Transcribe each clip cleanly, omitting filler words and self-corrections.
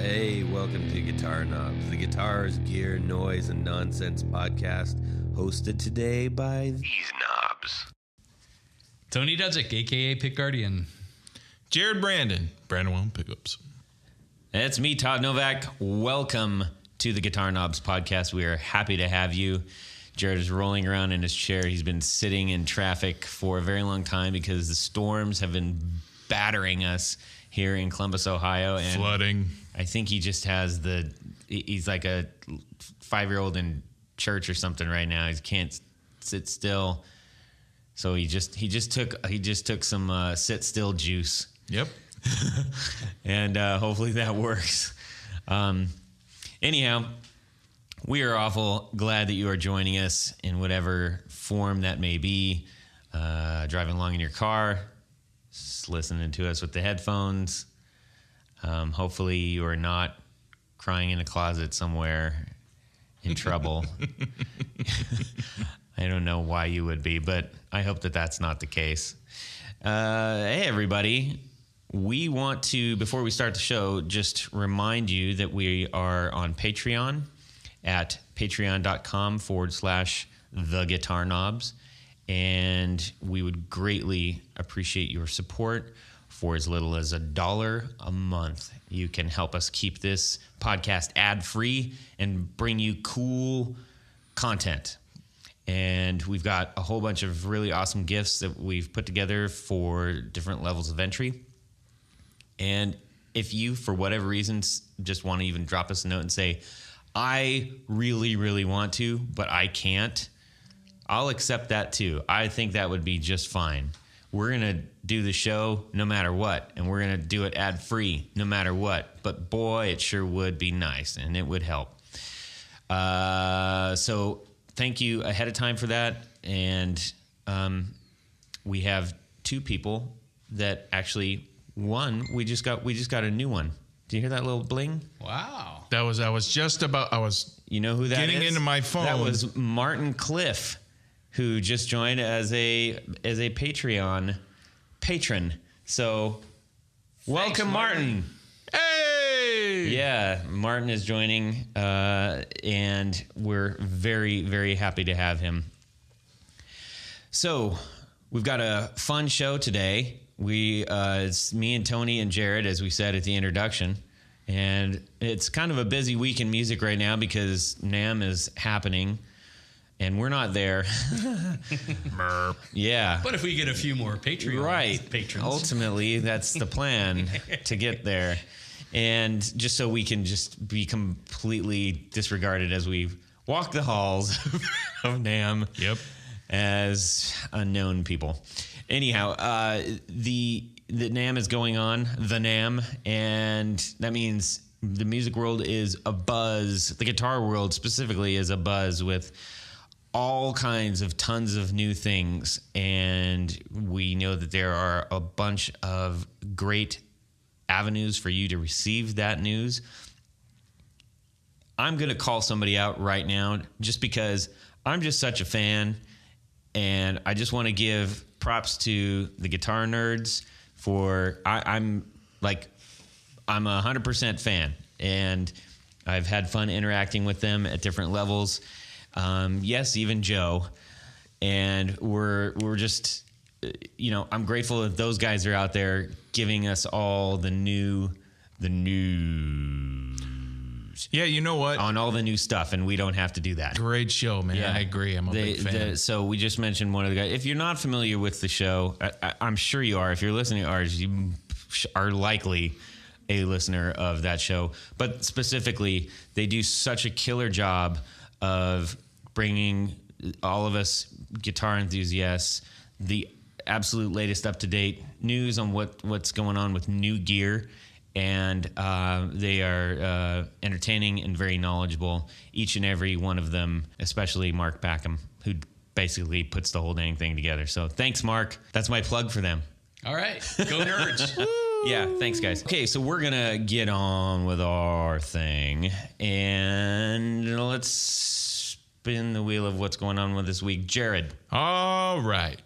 Hey, welcome to Guitar Knobs, the guitars, gear, noise, and nonsense podcast, hosted today by these knobs. Tony Dudzik, a.k.a. Pick Guardian. Jared Brandon 1 Pickups. It's me, Todd Novak. Welcome to the Guitar Knobs podcast. We are happy to have you. Jared is rolling around in his chair. He's been sitting in traffic for a very long time because the storms have been battering us here in Columbus, Ohio. And flooding. I think he just has he's like a 5-year-old in church or something right now. He can't sit still. So he just took some sit still juice. Yep. And hopefully that works. Anyhow, we are awful glad that you are joining us in whatever form that may be. Driving along in your car, just listening to us with the headphones. Hopefully you are not crying in a closet somewhere in trouble. I don't know why you would be, but I hope that that's not the case. Hey, everybody. We want to, before we start the show, just remind you that we are on Patreon at patreon.com/theguitarknobs. And we would greatly appreciate your support. For as little as $1 a month, you can help us keep this podcast ad-free and bring you cool content. And we've got a whole bunch of really awesome gifts that we've put together for different levels of entry. And if you, for whatever reasons, just want to even drop us a note and say, I really, really want to, but I can't, I'll accept that too. I think that would be just fine. We're going to do the show no matter what, and we're going to do it ad-free no matter what. But boy, it sure would be nice, and it would help. So thank you ahead of time for that. And we have 2 people that actually, one, we just got a new one. Do you hear that little bling? Wow. I was You know who that getting is? into my phone. That was Martin Cliff, who just joined as a Patreon patron. So, welcome, Martin. Hey! Yeah, Martin is joining, and we're very, very happy to have him. So, we've got a fun show today. It's me and Tony and Jared, as we said at the introduction. And it's kind of a busy week in music right now because NAMM is happening. And we're not there. Yeah. But if we get a few more Patreon patrons. Ultimately, that's the plan to get there. And just so we can just be completely disregarded as we walk the halls of NAMM. Yep. As unknown people. Anyhow, the NAMM is going on, the NAMM, and that means the music world is abuzz. The guitar world specifically is abuzz with all kinds of tons of new things, and we know that there are a bunch of great avenues for you to receive that news. I'm going to call somebody out right now just because I'm just such a fan, and I just want to give props to the guitar nerds for I'm a 100% fan, and I've had fun interacting with them at different levels. Yes, even Joe. And we're just, I'm grateful that those guys are out there giving us all the news. Yeah, you know what? On all the new stuff, and we don't have to do that. Great show, man. Yeah. I agree. I'm a big fan. So we just mentioned one of the guys. If you're not familiar with the show, I'm sure you are. If you're listening to ours, you are likely a listener of that show. But specifically, they do such a killer job of bringing all of us guitar enthusiasts the absolute latest up-to-date news on what's going on with new gear. And they are entertaining and very knowledgeable, each and every one of them, especially Mark Packham, who basically puts the whole dang thing together. So thanks, Mark. That's my plug for them. All right. Go nerds. Yeah, thanks, guys. Okay, so we're going to get on with our thing. And let's spin the wheel of what's going on with this week. Jared. All right.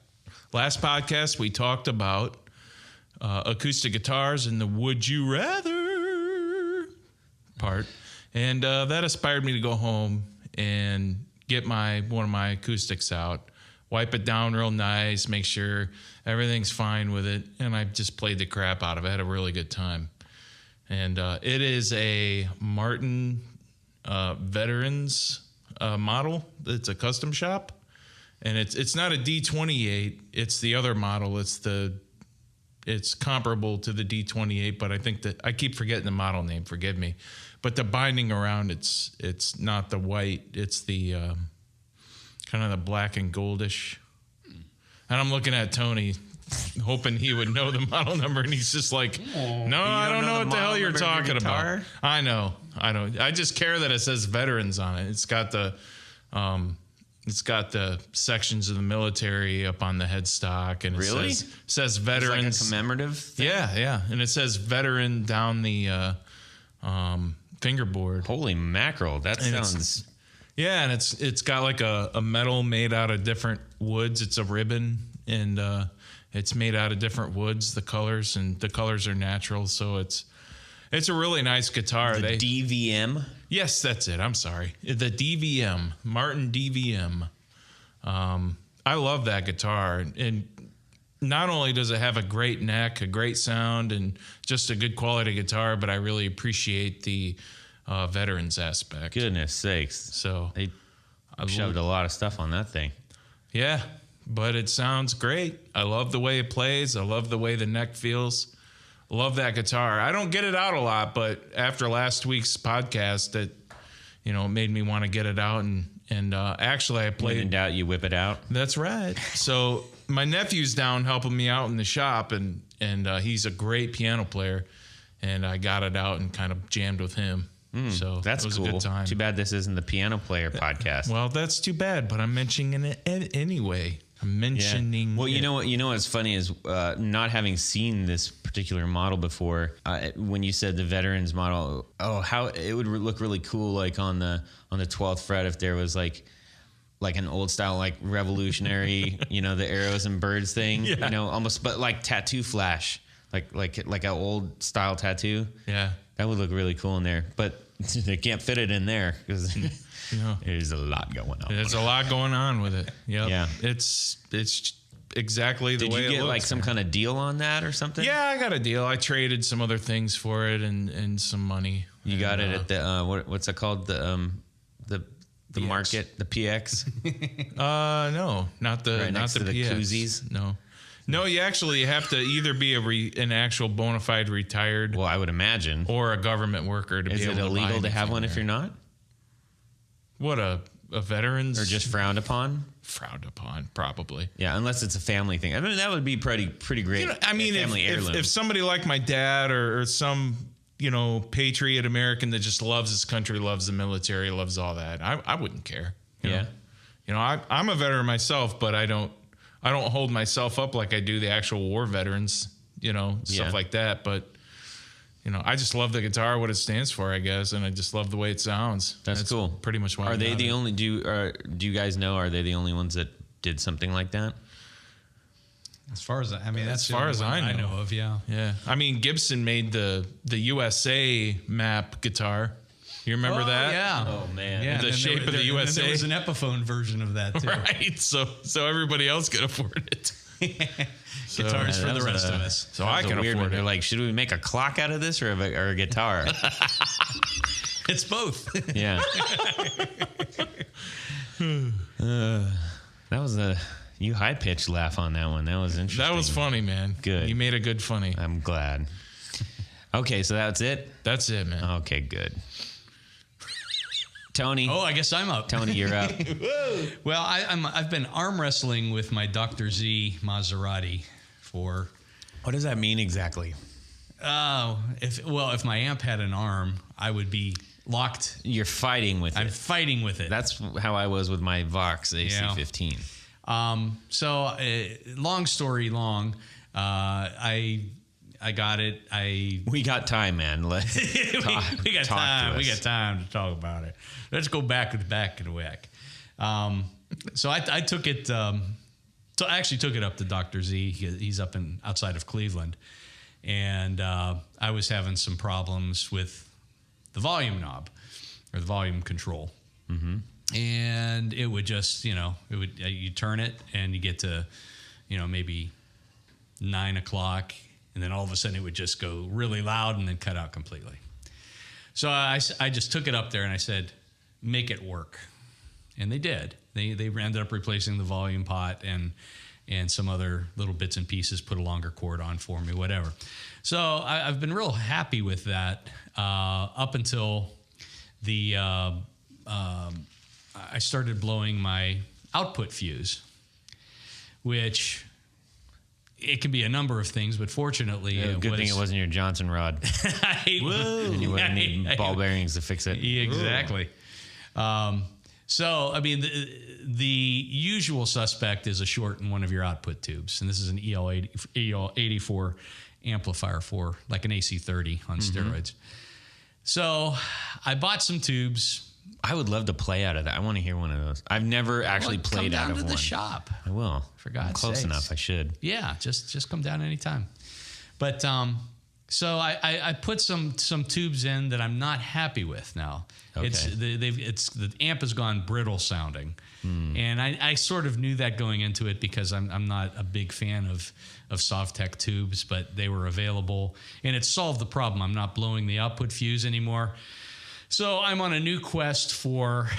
Last podcast, we talked about acoustic guitars and the would you rather. part. And that inspired me to go home and get one of my acoustics out, wipe it down real nice, make sure everything's fine with it. And I just played the crap out of it. I had a really good time. And it is a Martin Veterans model. It's a custom shop. And it's not a D28. It's the other model. It's comparable to the D28, but I think that I keep forgetting the model name. Forgive me. But the binding around it's not the white. It's the kind of the black and goldish. And I'm looking at Tony, hoping he would know the model number, and he's just like, "No, I don't know what the hell you're talking about." I know. I just care that it says Veterans on it. It's got the sections of the military up on the headstock, and it says Veterans. It's like a commemorative thing? Yeah, and it says Veteran down the fingerboard. Holy mackerel! That sounds. Yeah, and it's got like a metal made out of different woods. It's a ribbon, and it's made out of different woods. The colors are natural, so it's a really nice guitar. The DVM. Yes, that's it. I'm sorry. The DVM, Martin DVM. I love that guitar. And not only does it have a great neck, a great sound, and just a good quality guitar, but I really appreciate the Veterans aspect. Goodness sakes. So they shoved a lot of stuff on that thing. Yeah, but it sounds great. I love the way it plays. I love the way the neck feels. Love that guitar. I don't get it out a lot, but after last week's podcast, it made me want to get it out. And actually, I played. When in doubt, you whip it out. That's right. So my nephew's down helping me out in the shop, and he's a great piano player, and I got it out and kind of jammed with him. So that's it was cool. a good time. Too bad this isn't the piano player podcast. Well, that's too bad, but I'm mentioning it anyway. I'm mentioning. Well, you know what? You know what's funny is not having seen this particular model before. When you said the Veterans model, how it would look really cool, like on the 12th fret, if there was like an old style, like revolutionary, the arrows and birds thing, almost, but like tattoo flash, like an old style tattoo. Yeah, that would look really cool in there, but they can't fit it in there because. There's a lot going on. There's a lot going on with it. Yep. Yeah. It's exactly the way it looks. Did you get like some kind of deal on that or something? Yeah, I got a deal. I traded some other things for it and some money. You got it at the what's it called? The PX. market, the PX? No, not the right not next the to the PX. koozies. No, you actually have to either be an actual bona fide retired. Well, I would imagine, or a government worker to be able to buy. Is it illegal to have one there. if you're not? What, a veteran's? Or just frowned upon? Frowned upon, probably. Yeah, unless it's a family thing. I mean, that would be pretty great. Family heirloom. If somebody like my dad or some patriot American that just loves his country, loves the military, loves all that, I wouldn't care. You know, I'm a veteran myself, but I don't hold myself up like I do the actual war veterans. Stuff like that, but. I just love the guitar, what it stands for, I guess, and I just love the way it sounds. That's cool. Pretty much why. Are they the only? Do you guys know? Are they the only ones that did something like that? As far as that's as far as I know of, yeah. Yeah, I mean Gibson made the USA map guitar. You remember that? Yeah. Oh man. Yeah. The shape of the USA. There was an Epiphone version of that too. Right. So everybody else could afford it. Guitars for the rest of us. So I can afford it. They're like, should we make a clock out of this or a guitar? It's both. Yeah. That was you high pitched laugh on that one. That was interesting. That was funny, man. Good. You made a good funny. I'm glad. Okay, so that's it. That's it, man. Okay, good. Tony. Oh, I guess I'm up. Tony, you're up. Well, I've been arm wrestling with my Dr. Z Maserati for. What does that mean exactly? If my amp had an arm, I would be locked. You're fighting with it. I'm fighting with it. That's how I was with my Vox AC15. Long story long, I got it. We got time, man. we got time. We got time to talk about it. Let's go back and back. So I took it. So I actually took it up to Dr. Z. He's up outside of Cleveland, and I was having some problems with volume knob or the volume control. And it would just, you turn it and you get to, maybe 9 o'clock, and then all of a sudden it would just go really loud and then cut out completely. So I just took it up there and I said, make it work. And they did. They ended up replacing the volume pot and some other little bits and pieces, put a longer cord on for me, whatever. So I've been real happy with that up until I started blowing my output fuse, which it can be a number of things, but fortunately, good thing it wasn't your Johnson rod. And you wouldn't need ball bearings to fix it. Exactly. So, I mean, the usual suspect is a short in one of your output tubes, and this is an EL84 amplifier for like an AC30 on steroids. So, I bought some tubes. I would love to play out of that. I want to hear one of those. I've never actually played out of one. Come down to the shop. I will. For God's I'm close sakes. enough. I should. Yeah, just come down anytime. But so I put some tubes in that I'm not happy with now. Okay. The amp has gone brittle sounding, and I sort of knew that going into it because I'm not a big fan of Sovtech tubes, but they were available, and it solved the problem. I'm not blowing the output fuse anymore. So I'm on a new quest for,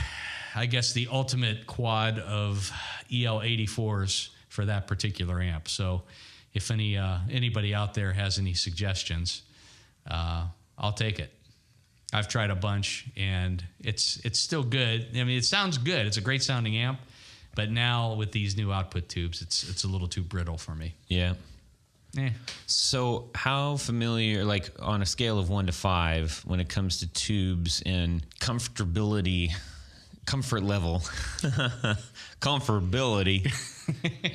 I guess, the ultimate quad of EL84s for that particular amp. So if anybody out there has any suggestions, I'll take it. I've tried a bunch, and it's still good. I mean, it sounds good. It's a great sounding amp, but now with these new output tubes, it's a little too brittle for me. Yeah. So how familiar, like on a scale of 1 to 5, when it comes to tubes and comfort level,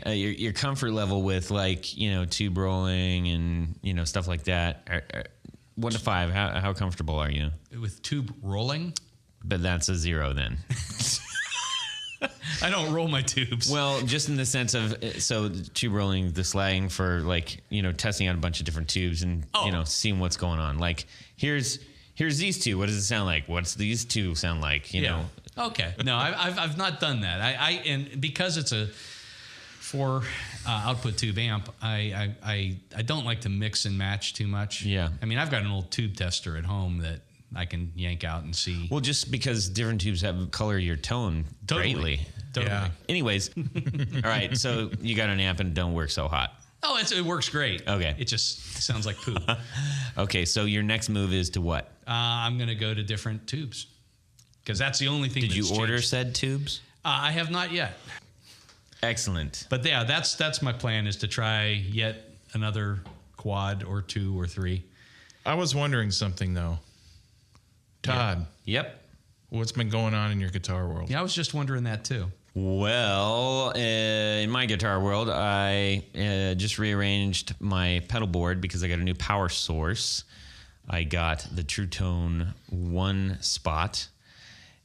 your comfort level with tube rolling and stuff like that. 1 to 5, how comfortable are you with tube rolling? But that's a 0 then. I don't roll my tubes. Well, just in the sense of, so tube rolling, the slang for testing out a bunch of different tubes and, seeing what's going on. Like, here's these two. What does it sound like? What's these two sound like? You know? Okay. No, I've not done that. And because it's a 4 output tube amp, I don't like to mix and match too much. Yeah. I mean, I've got an old tube tester at home that I can yank out and see. Well, just because different tubes have color your tone greatly. Totally. Yeah. Anyways, all right. So you got an amp and it don't work so hot. Oh, it works great. Okay. It just sounds like poop. Okay. So your next move is to what? I'm going to go to different tubes because that's the only thing. Did you order said tubes? I have not yet. Excellent. But yeah, that's my plan, is to try yet another quad or 2 or 3. I was wondering something though. Todd. Yep. What's been going on in your guitar world? Yeah, I was just wondering that too. Well, in my guitar world, I just rearranged my pedal board because I got a new power source. I got the True Tone 1 spot,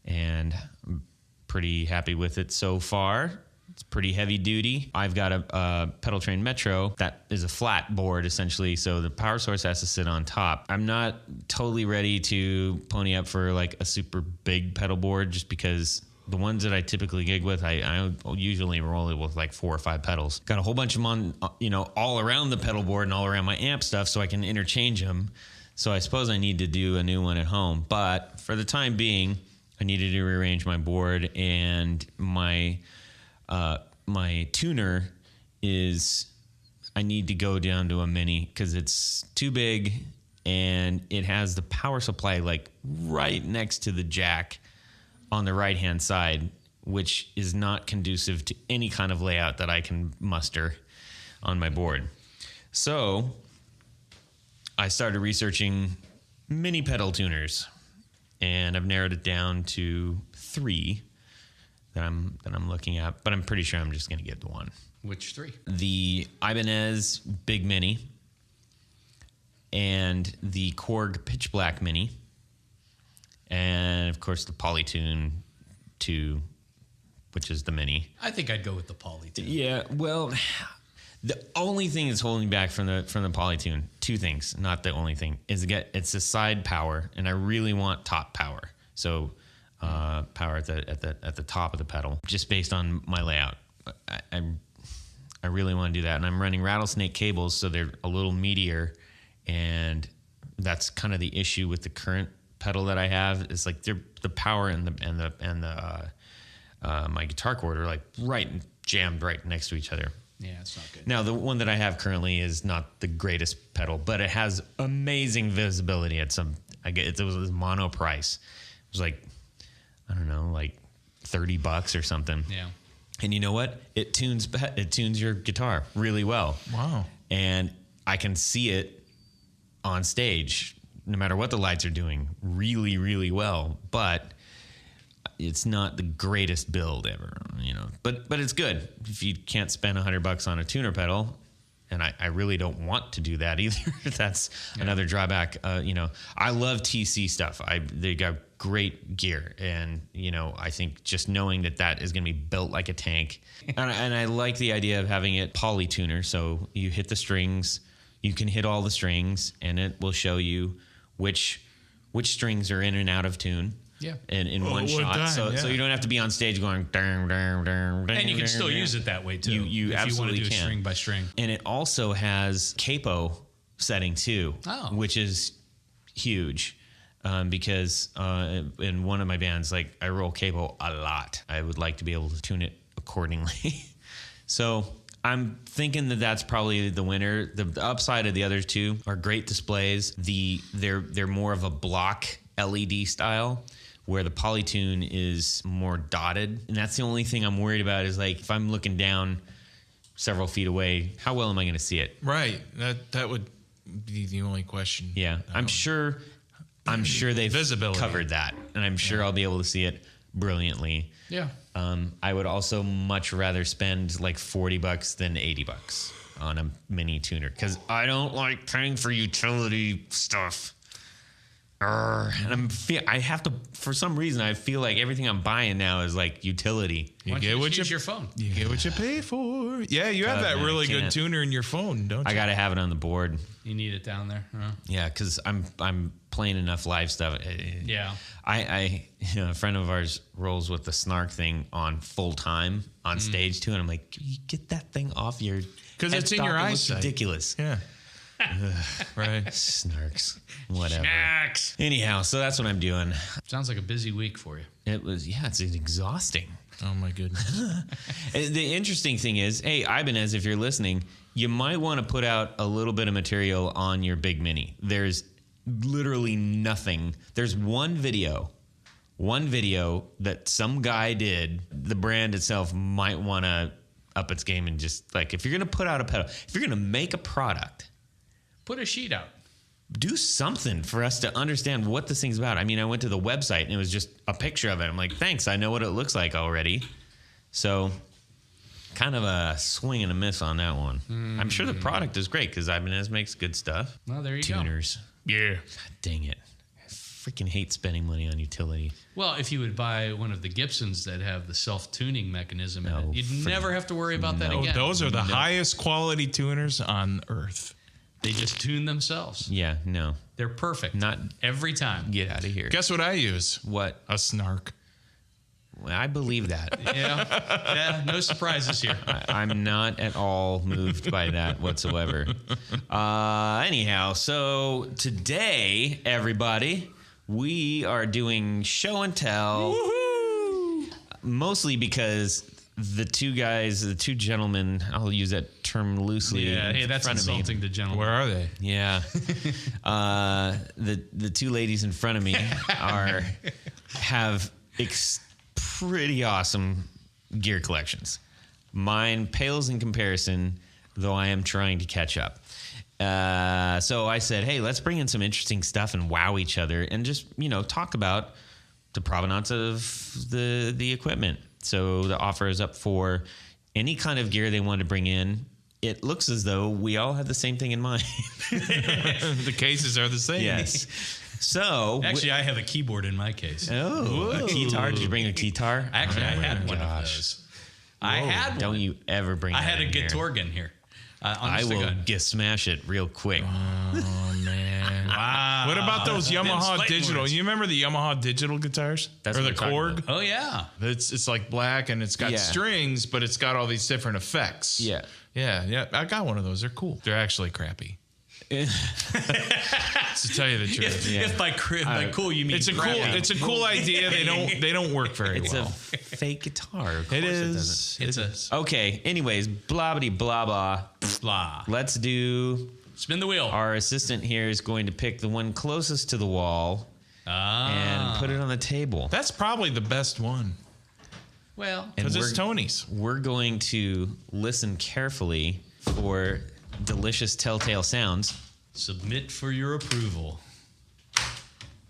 and I'm pretty happy with it so far. It's pretty heavy duty. I've got a Pedal Train Metro that is a flat board essentially, so the power source has to sit on top. I'm not totally ready to pony up for like a super big pedal board just because the ones that I typically gig with, I usually roll it with like 4 or 5 pedals. Got a whole bunch of them on, all around the pedal board and all around my amp stuff so I can interchange them. So I suppose I need to do a new one at home. But for the time being, I needed to rearrange my board, and my tuner is, I need to go down to a mini because it's too big and it has the power supply like right next to the jack on the right hand side, which is not conducive to any kind of layout that I can muster on my board. So I started researching mini pedal tuners, and I've narrowed it down to 3 that I'm looking at, but I'm pretty sure I'm just going to get the one. Which 3? The Ibanez Big Mini and the Korg Pitch Black Mini, and of course the Polytune 2, which is the Mini. I think I'd go with the Polytune. Yeah, well, The only thing that's holding me back from the Polytune, two things, not the only thing, is it's the side power, and I really want top power. So power at the top of the pedal, just based on my layout. I really want to do that, and I'm running rattlesnake cables, so they're a little meatier, and that's kind of the issue with the current pedal that I have. It's like the power and my guitar cord are like jammed right next to each other. Yeah, it's not good. Now, the one that I have currently is not the greatest pedal, but it has amazing visibility at it was mono price. It was like, I don't know, like $30 or something. Yeah. And you know what? It tunes your guitar really well. Wow. And I can see it on stage, no matter what the lights are doing, really, really well. But it's not the greatest build ever, but it's good. If you can't spend $100 on a tuner pedal, and I really don't want to do that either. That's another drawback. I love TC stuff. They got great gear, and I think just knowing that is going to be built like a tank, and I like the idea of having it polytuner. So you hit the strings, you can hit all the strings, and it will show you which strings are in and out of tune. Yeah, in one shot, time, so you don't have to be on stage going dang, dang, dang, dang, and you can still dang. use it that way too. You if absolutely you want to do can. string by string. And it also has capo setting too, which is huge, because in one of my bands, like I roll capo a lot. I would like to be able to tune it accordingly. So I'm thinking that's probably the winner. The upside of the other two are great displays. They're more of a block LED style, where the Polytune is more dotted. And that's the only thing I'm worried about is like, if I'm looking down several feet away, how well am I going to see it? Right. That would be the only question. Yeah. I'm sure they've covered that, and I'm sure I'll be able to see it brilliantly. Yeah. I would also much rather spend like $40 than $80 on a mini tuner, because I don't like paying for utility stuff. And I have to, for some reason, I feel like everything I'm buying now is like utility. You get what use your phone. You get what you pay for. Yeah, you have that man, really I good can't. tuner in your phone, don't you? I got to have it on the board. You need it down there. Huh? Yeah, because I'm playing enough live stuff. Yeah. A friend of ours rolls with the snark thing on full time on stage too, and I'm like, can you get that thing off your? Because it's in your eyesight. Ridiculous. Yeah. Right. Snarks. Whatever. Snacks. Anyhow, so that's what I'm doing. Sounds like a busy week for you. It's exhausting. Oh my goodness. The interesting thing is, hey, Ibanez, if you're listening, you might want to put out a little bit of material on your big mini. There's literally nothing. There's one video that some guy did. The brand itself might want to up its game and just like, if you're going to put out a pedal, if you're going to make a product, put a sheet out. Do something for us to understand what this thing's about. I mean, I went to the website and it was just a picture of it. I'm like, thanks, I know what it looks like already. So kind of a swing and a miss on that one. I'm sure the product is great because Ibanez makes good stuff. Well, there you Tuners. Yeah. God dang it. I freaking hate spending money on utility. Well, if you would buy one of the Gibsons that have the self-tuning mechanism in it, you'd never have to worry about that again. Those are the highest quality tuners on earth. They just tune themselves. Yeah, no. They're perfect. Not every time. Get out of here. Guess what I use? What? A snark. Well, I believe that. Yeah, no surprises here. I'm not at all moved by that whatsoever. Anyhow, so today, everybody, we are doing show and tell. Woohoo! Mostly because the two gentlemen, I'll use that term loosely. Yeah, hey, that's insulting to gentlemen. Where are they? Yeah. The two ladies in front of me have pretty awesome gear collections. Mine pales in comparison, though I am trying to catch up. So I said, hey, let's bring in some interesting stuff and wow each other and just, talk about the provenance of the equipment. So the offer is up for any kind of gear they want to bring in. It looks as though we all have the same thing in mind. The cases are the same. Yes. So actually, I have a keyboard in my case. Oh, a guitar? Did you bring a guitar? Actually, I had one of those. I had one. Don't you ever bring I that had a in here. Guitorgan here. I will smash it real quick. Oh, man. Wow. What about those Yamaha digital? Words. You remember the Yamaha digital guitars? That's or what the I'm talking Korg? about. Oh, yeah. It's like black and it's got strings, but it's got all these different effects. Yeah. Yeah. I got one of those. They're cool. They're actually crappy. To tell you the truth. If by cool you mean it's a cool idea. They don't work very well. It's a fake guitar. Of It course is. Okay. Anyways, blah blah blah blah blah. Let's do. Spin the wheel. Our assistant here is going to pick the one closest to the wall and put it on the table. That's probably the best one. Well, because it's Tony's. We're going to listen carefully for delicious telltale sounds. Submit for your approval.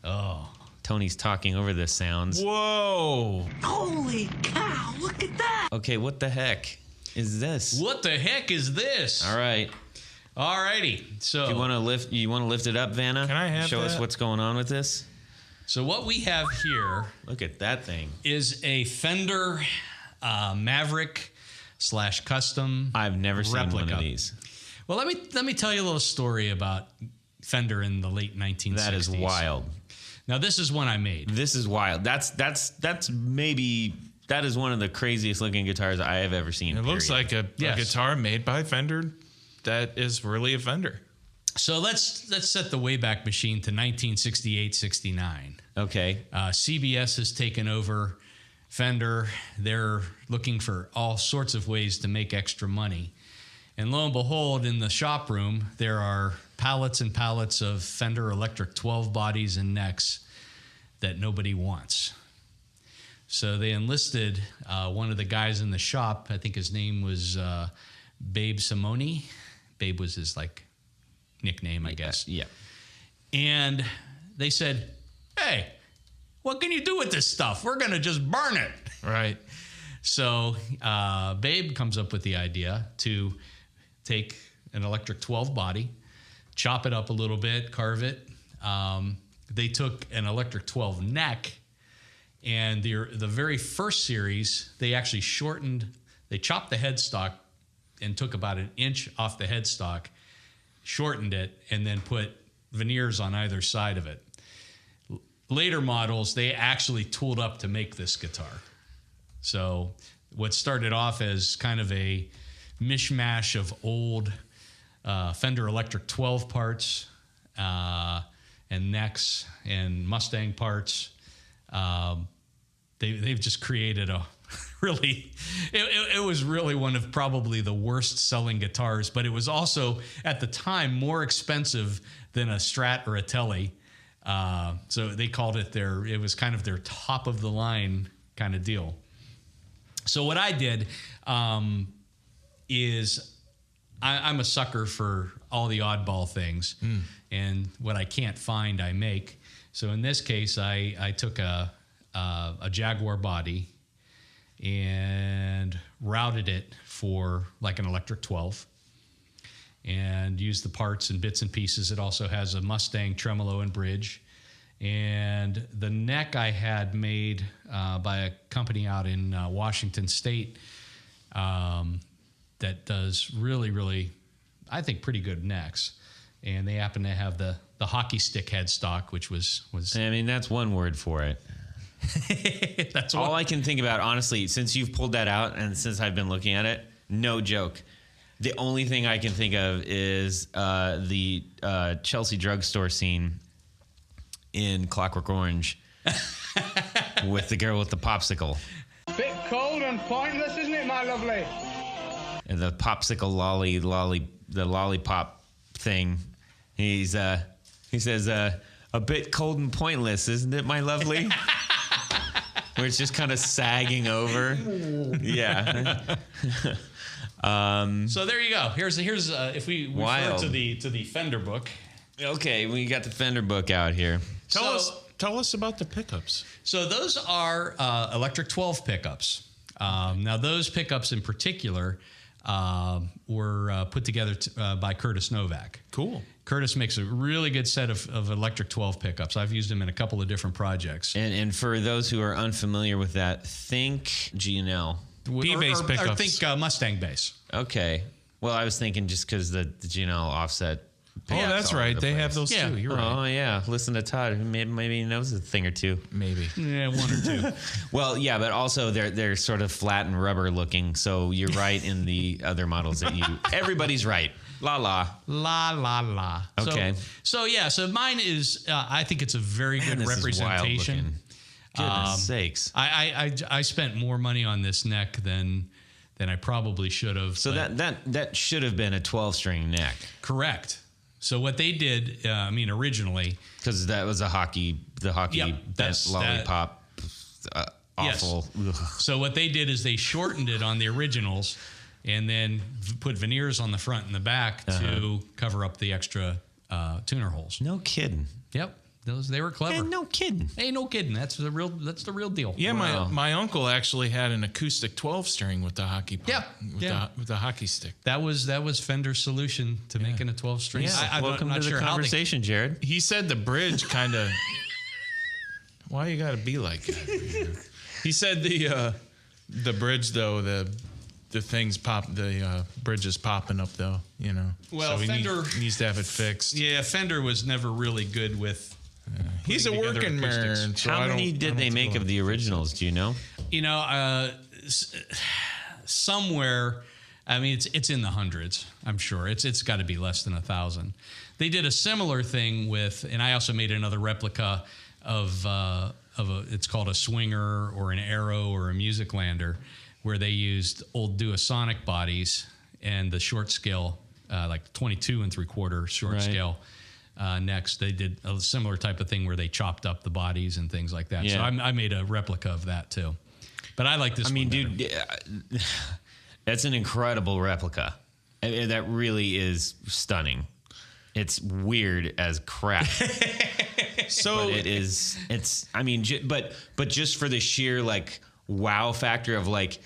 Oh. Tony's talking over the sounds. Whoa. Holy cow, look at that. Okay, what the heck is this? What the heck is this? All right. All righty. So You want to lift it up, Vanna? Can I have Show us that? what's going on with this? So what we have here Look at that thing. is a Fender Maverick / custom. I've never seen replica. one of these. Well, let me tell you a little story about Fender in the late 1960s. That is wild. Now this is one I made. This is wild. That is one of the craziest looking guitars I have ever seen. It looks like a guitar made by Fender that is really a Fender. So let's set the Wayback Machine to 1968-69. Okay. CBS has taken over Fender. They're looking for all sorts of ways to make extra money. And lo and behold, in the shop room, there are pallets and pallets of Fender Electric 12 bodies and necks that nobody wants. So they enlisted one of the guys in the shop. I think his name was Babe Simone. Babe was his nickname, I guess. Yeah. And they said, "Hey, what can you do with this stuff? We're going to just burn it." Right. So Babe comes up with the idea to take an electric 12 body, chop it up a little bit, carve it. They took an electric 12 neck, and the very first series, they actually they chopped the headstock and took about an inch off the headstock, shortened it, and then put veneers on either side of it. Later models, they actually tooled up to make this guitar. So what started off as kind of a mishmash of old Fender Electric 12 parts and necks and Mustang parts, they've just created a really, it was really one of probably the worst selling guitars, but it was also at the time more expensive than a Strat or a Tele. So they called it it was kind of their top of the line kind of deal. So what I did is I'm a sucker for all the oddball things, and what I can't find, I make. So in this case, I took a Jaguar body and routed it for like an electric 12 and used the parts and bits and pieces. It also has a Mustang tremolo and bridge. And the neck I had made by a company out in Washington State that does really, really, I think, pretty good necks. And they happen to have the hockey stick headstock, which was. I mean, that's one word for it. That's all I can think about, honestly, since you've pulled that out and since I've been looking at it, no joke. The only thing I can think of is the Chelsea drugstore scene in Clockwork Orange with the girl with the popsicle. Bit cold and pointless, isn't it, my lovely? And the popsicle the lollipop thing. He says, a bit cold and pointless, isn't it, my lovely? Where it's just kind of sagging over. Yeah. So there you go. Here's if we refer to the Fender book. Okay, we got the Fender book out here. Tell us about the pickups. So those are electric 12 pickups. Now those pickups in particular were put together by Curtis Novak. Cool. Curtis makes a really good set of electric 12 pickups. I've used them in a couple of different projects. And for those who are unfamiliar with that, think G&L. B-bass pickups. Or think Mustang bass. Okay. Well, I was thinking just because the Janelle offset. Oh, that's right. They have those Yeah. too. You're Oh right. yeah, listen to Todd. Maybe he knows a thing or two. Maybe. Yeah, one or two. Well, yeah, but also they're sort of flat and rubber looking. So you're right in the other models that you. Everybody's right. La la. La la la. Okay. So mine is. I think it's a very good This is wild representation. looking. Goodness sakes. I spent more money on this neck than I probably should have. So that should have been a 12-string neck correct. So what they did, originally, because that was the hockey Yep, bent lollipop. Awful. Ugh. So what they did is they shortened it on the originals, and then put veneers on the front and the back to cover up the extra tuner holes. No kidding. Yep, they were clever. No kidding. Hey, no kidding. That's the real deal. Yeah, Wow. my uncle actually had an acoustic 12-string with the hockey pop, with the hockey stick. That was Fender's solution to making a 12-string. Yeah. Welcome I'm not to sure the how they- conversation, Jared. He said the bridge kind of. Why you got to be like that? He said the bridge though the things pop the bridge is popping up though, you know. Well, so Fender needs to have it fixed. Yeah, Fender was never really good with. He's a together working acoustics. man. So How I don't- many I did don't they have to make go of the originals? Do you know? Somewhere, it's in the hundreds. I'm sure it's got to be less than 1,000. They did a similar thing with, and I also made another replica of it's called a swinger or an arrow or a music lander, where they used old Duosonic bodies and the short scale, like 22 3/4 short Right. scale. Next, they did a similar type of thing where they chopped up the bodies and things like that. So Yeah. I made a replica of that too. But I like this. I mean, one better. dude, that's an incredible replica. That really is stunning. It's weird as crap. So But it is. It's. I mean, but just for the sheer like wow factor of like,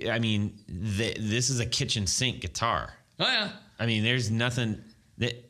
I mean, this is a kitchen sink guitar. Oh yeah. I mean, there's nothing that.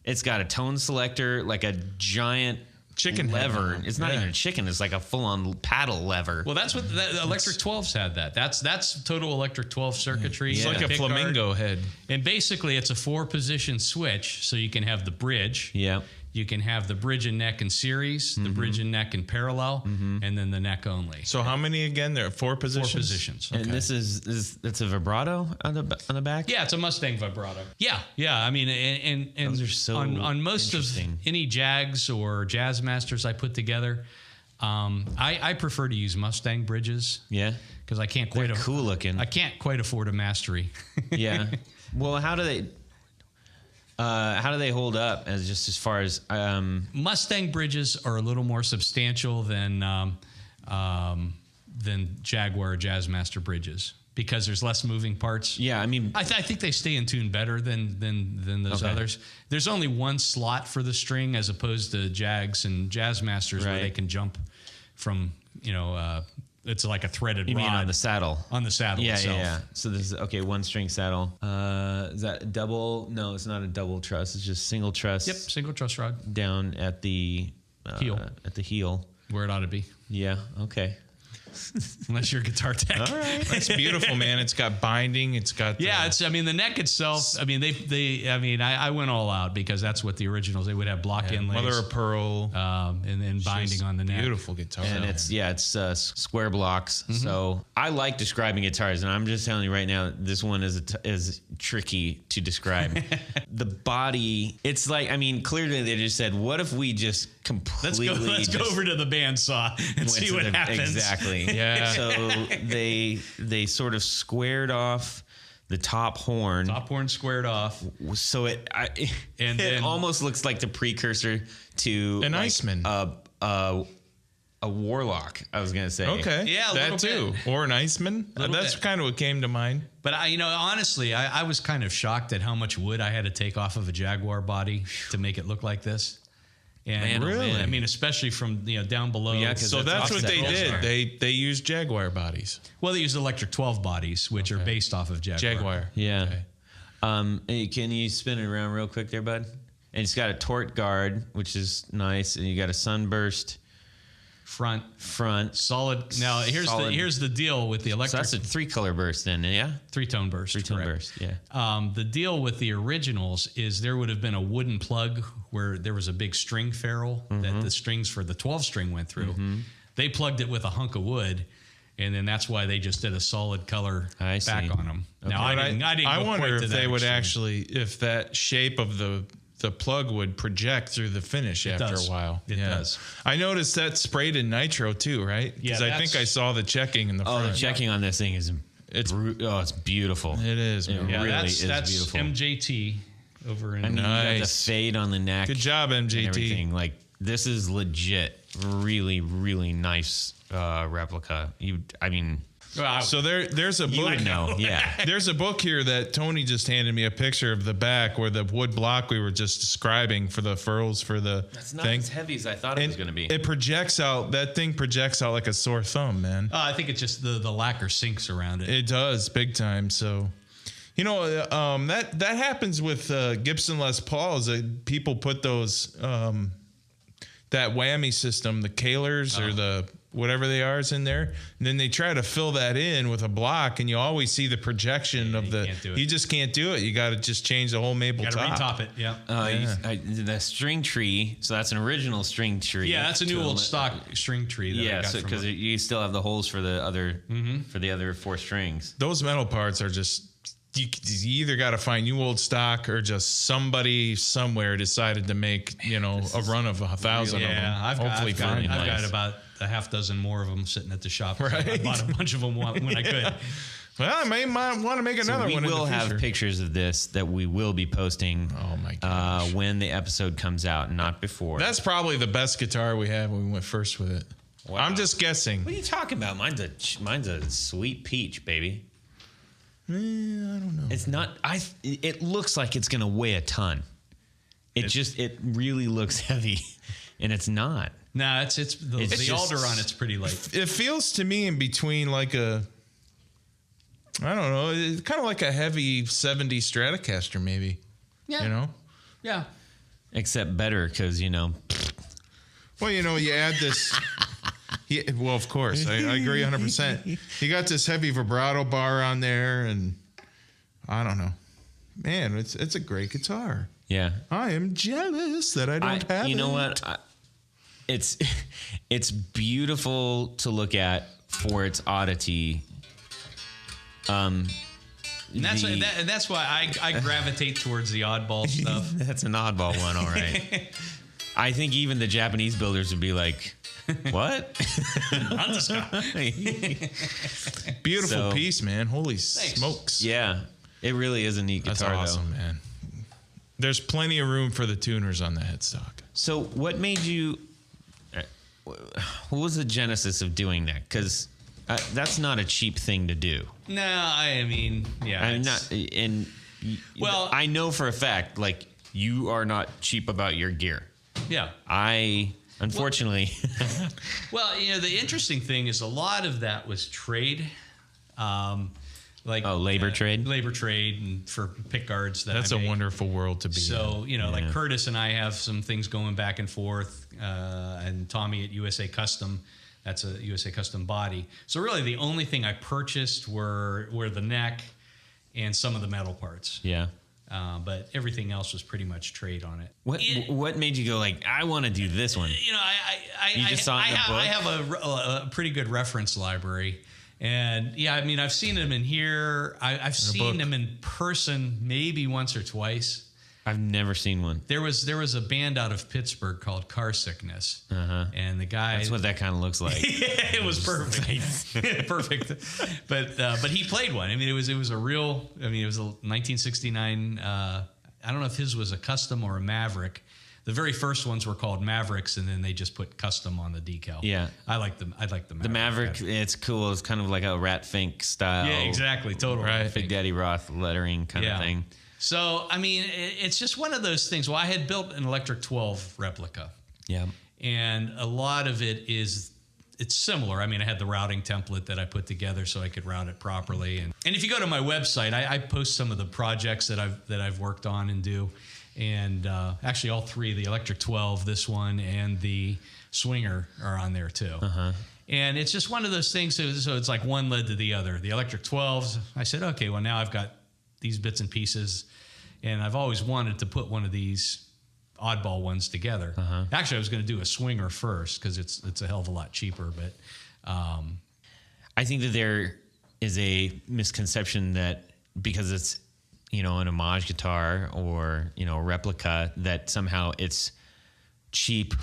It's got a tone selector, like a giant Chicken head lever. on it. It's not Yeah. even a chicken. It's like a full-on paddle lever. Well, that's what the electric 12s had. That's total electric 12 circuitry. it's like a pick guard. flamingo head. And basically, it's a 4-position switch, so you can have the bridge. Yeah. You can have the bridge and neck in series, the bridge and neck in parallel, and then the neck only. So how many again? There are 4 positions. 4 positions. And this is that's a vibrato on the back. Yeah, it's a Mustang vibrato. Yeah. I mean, and Those are so on most of interesting. any Jags or Jazz Masters I put together, I prefer to use Mustang bridges. Yeah. Because I can't They're quite cool looking. I can't quite afford a mastery. Yeah. Well, how do they hold up as far as Mustang bridges are a little more substantial than Jaguar or Jazzmaster bridges because there's less moving parts. yeah, I mean I think they stay in tune better than those Okay. others. There's only one slot for the string as opposed to Jags and Jazzmasters where Right. they can jump from, it's like a threaded you rod mean on the saddle. on the saddle Yeah, itself. yeah. So this is okay, 1-string saddle. Is that double? No, it's not a double truss. It's just single truss. Yep, single truss rod Down at the Heel. At the heel. where it ought to be. Yeah. Okay. Unless you're a guitar tech. All right. That's beautiful, man. It's got binding. It's got Yeah, the neck itself. I mean, I went all out because that's what the originals. They would have block inlays, mother of pearl. and then binding Just on the neck. Beautiful guitar. And it's square blocks. So I like describing guitars, and I'm just telling you right now, this one is tricky to describe. The body, it's like, I mean, clearly they just said, what if we just completely Let's go over to the bandsaw and went see to what the- happens. Exactly. Yeah. So they sort of squared off the top horn. Top horn squared off. So it then- almost looks like the precursor to An like Iceman. a warlock, I was gonna say. Okay. Yeah, a that little too. Or an Iceman. Little That's bit. kind of what came to mind. But honestly, I was kind of shocked at how much wood I had to take off of a Jaguar body to make it look like this. And Man, oh, Really? man. I mean, especially from down below. Yeah, 'cause So that's what offset they also. did. They used Jaguar bodies. Well, they used electric 12 bodies, which are based off of Jaguar. Jaguar. Yeah. Okay. Hey, can you spin it around real quick there, bud? And it's got a tort guard, which is nice, and you got a sunburst front, solid. Now here's the deal with the electric. So that's a 3-color burst then, yeah? 3-tone burst. 3-tone burst, yeah. The deal with the originals is there would have been a wooden plug where there was a big string ferrule that the strings for the 12 string went through. They plugged it with a hunk of wood, and then that's why they just did a solid color back on them. Okay. Now I wonder if they would extreme. actually, if that shape of the plug would project through the finish after a while. It does. I noticed that sprayed in nitro too, right? Because I think I saw the checking in the front. Oh, the checking on this thing is it's beautiful. It is. It Man. really that's beautiful. MJT over in. I mean, you got the fade on the neck. Good job, MJT. And everything. Like, this is legit. Really, really nice replica. So there's a book. You would know, yeah. There's a book here that Tony just handed me a picture of the back where the wood block we were just describing for the furls for the That's not thing. as heavy as I thought it was going to be. It projects out. That thing projects out like a sore thumb, man. I think it's just the lacquer sinks around it. It does big time. So, that happens with Gibson Les Pauls. People put those that whammy system, the Kahlers or the whatever they are is in there, and then they try to fill that in with a block, and you always see the projection of the. You just can't do it. You got to just change the whole maple top. Got to retop it. Yeah. The string tree. So that's an original string tree. Yeah, that's a new old stock string tree. That I got because you still have the holes for the other for the other 4 strings. Those metal parts are just. You either got to find new old stock or just somebody somewhere decided to make a run of 1,000 of them. Yeah, I've got about a half dozen more of them sitting at the shop. Right. I bought a bunch of them when I could. Well, I may want to make another one. We will have pictures of this that we will be posting. Oh my gosh. When the episode comes out, not before. That's probably the best guitar we had when we went first with it. Wow. I'm just guessing. What are you talking about? Mine's a sweet peach, baby. I don't know. It's not. It looks like it's gonna weigh a ton. It really looks heavy, and it's not. No, it's the Alderon. It's pretty light. It feels to me in between like a. I don't know. It's kind of like a heavy 70s Stratocaster, maybe. Yeah. Yeah. Except better because Well, you add this. Well, of course, I agree 100%. You got this heavy vibrato bar on there, and I don't know, man. It's a great guitar. Yeah, I am jealous that I don't have it. You know what? It's beautiful to look at for its oddity. And that's why I gravitate towards the oddball stuff. That's an oddball one, all right. I think even the Japanese builders would be like, what? Beautiful piece, man. Holy smokes. Yeah. It really is a neat guitar, That's awesome, man. There's plenty of room for the tuners on the headstock. So what made you... what was the genesis of doing that? Because that's not a cheap thing to do. No, I mean, yeah. I'm not... Well, I know for a fact, like, you are not cheap about your gear. Yeah. Unfortunately. Well, the interesting thing is a lot of that was trade. Labor trade? Labor trade and for pick guards. That's a wonderful world to be in. So, like Curtis and I have some things going back and forth, and Tommy at USA Custom, that's a USA Custom body. So really the only thing I purchased were the neck and some of the metal parts. Yeah. But everything else was pretty much trade on it. What made you go like, I want to do this one? I just saw it in the book? I have a pretty good reference library. And yeah, I mean, I've seen them in here. I've seen them in person maybe once or twice. I've never seen one. There was a band out of Pittsburgh called Car Sickness, and the guy. That's what that kind of looks like. It was perfect, perfect. But he played one. I mean, it was a real. I mean, it was a 1969. I don't know if his was a custom or a Maverick. The very first ones were called Mavericks, and then they just put custom on the decal. Yeah, I like them. I like the Maverick. The Maverick, it's cool. It's kind of like a Rat Fink style. Yeah, exactly. Total right. Big Daddy Roth lettering kind of thing. So, I mean, it's just one of those things. Well, I had built an Electric 12 replica. Yeah. And a lot of it's similar. I mean, I had the routing template that I put together so I could route it properly. And if you go to my website, I post some of the projects that I've worked on and do. And actually, all three, the Electric 12, this one, and the Swinger are on there too. And it's just one of those things. So it's like one led to the other. The Electric 12s, I said, okay, well, now I've got these bits and pieces. And I've always wanted to put one of these oddball ones together. Actually, I was going to do a Swinger first because it's a hell of a lot cheaper. But I think that there is a misconception that because it's, an homage guitar or, a replica, that somehow it's cheap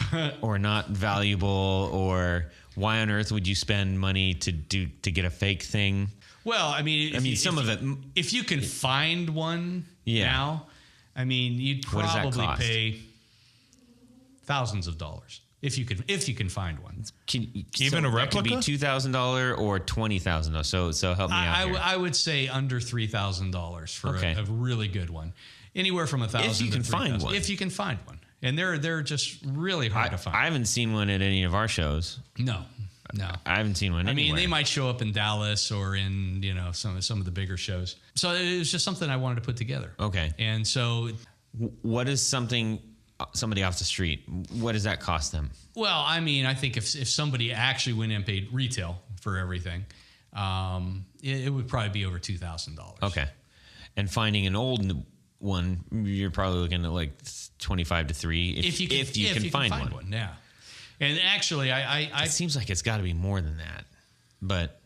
or not valuable, or why on earth would you spend money to get a fake thing? Well, I mean, if you can find one now, I mean, you'd probably pay thousands of dollars if you can find one. Even a replica? That could be $2,000 or $20,000. So help me out here. I would say under $3,000 for a really good one. Anywhere from $1,000 if you can to find one. If you can find one, and they're just really hard to find. I haven't seen one at any of our shows. No. I haven't seen one. I mean, anywhere. they might show up in Dallas or in some of the bigger shows. So it was just something I wanted to put together. Okay. And so, what is somebody off the street? What does that cost them? Well, I mean, I think if somebody actually went and paid retail for everything, it would probably be over $2,000. Okay. And finding an old one, you're probably looking at like 25 to 3 if you can find one. Yeah. And actually, it seems like it's got to be more than that, but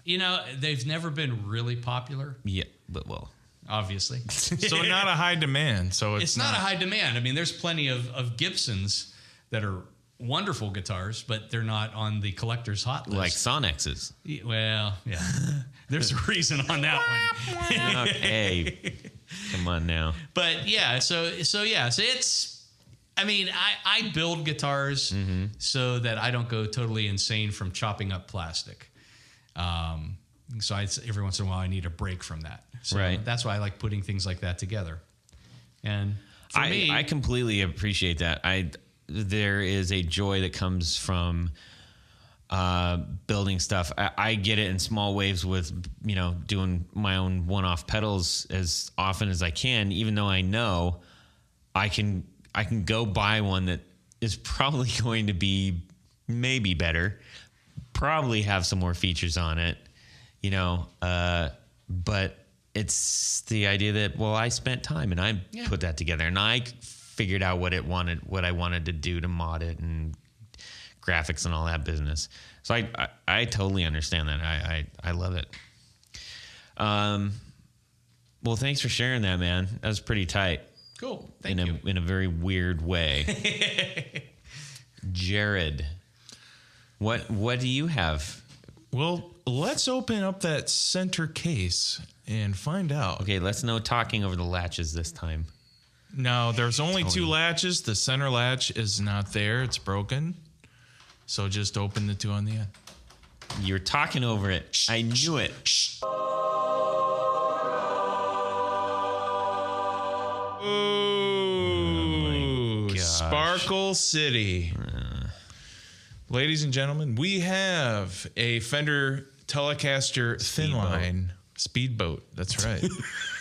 they've never been really popular. Yeah, but well, obviously, so not a high demand. So it's not a high demand. I mean, there's plenty of Gibsons that are wonderful guitars, but they're not on the collector's hot list. Like Sonex's. Well, yeah, there's a reason on that one. Hey, come on now. But yeah, so it's. I mean, I build guitars so that I don't go totally insane from chopping up plastic. So every once in a while, I need a break from that. So right. That's why I like putting things like that together. And for me, I completely appreciate that. There is a joy that comes from building stuff. I get it in small waves with doing my own one-off pedals as often as I can, even though I know I can go buy one that is probably going to be maybe better, probably have some more features on it, but it's the idea that, well, I spent time and I put that together and I figured out what I wanted to do to mod it and graphics and all that business. So I totally understand that. I love it. Well, thanks for sharing that, man. That was pretty tight. Cool. Thank you. In a very weird way. Jared, what do you have? Well, let's open up that center case and find out. Okay, let's no talking over the latches this time. No, there's only two latches. The center latch is not there. It's broken. So just open the two on the end. You're talking over it. I knew it. Ooh, Sparkle City. Ladies and gentlemen, we have a Fender Telecaster thin line speedboat. That's right.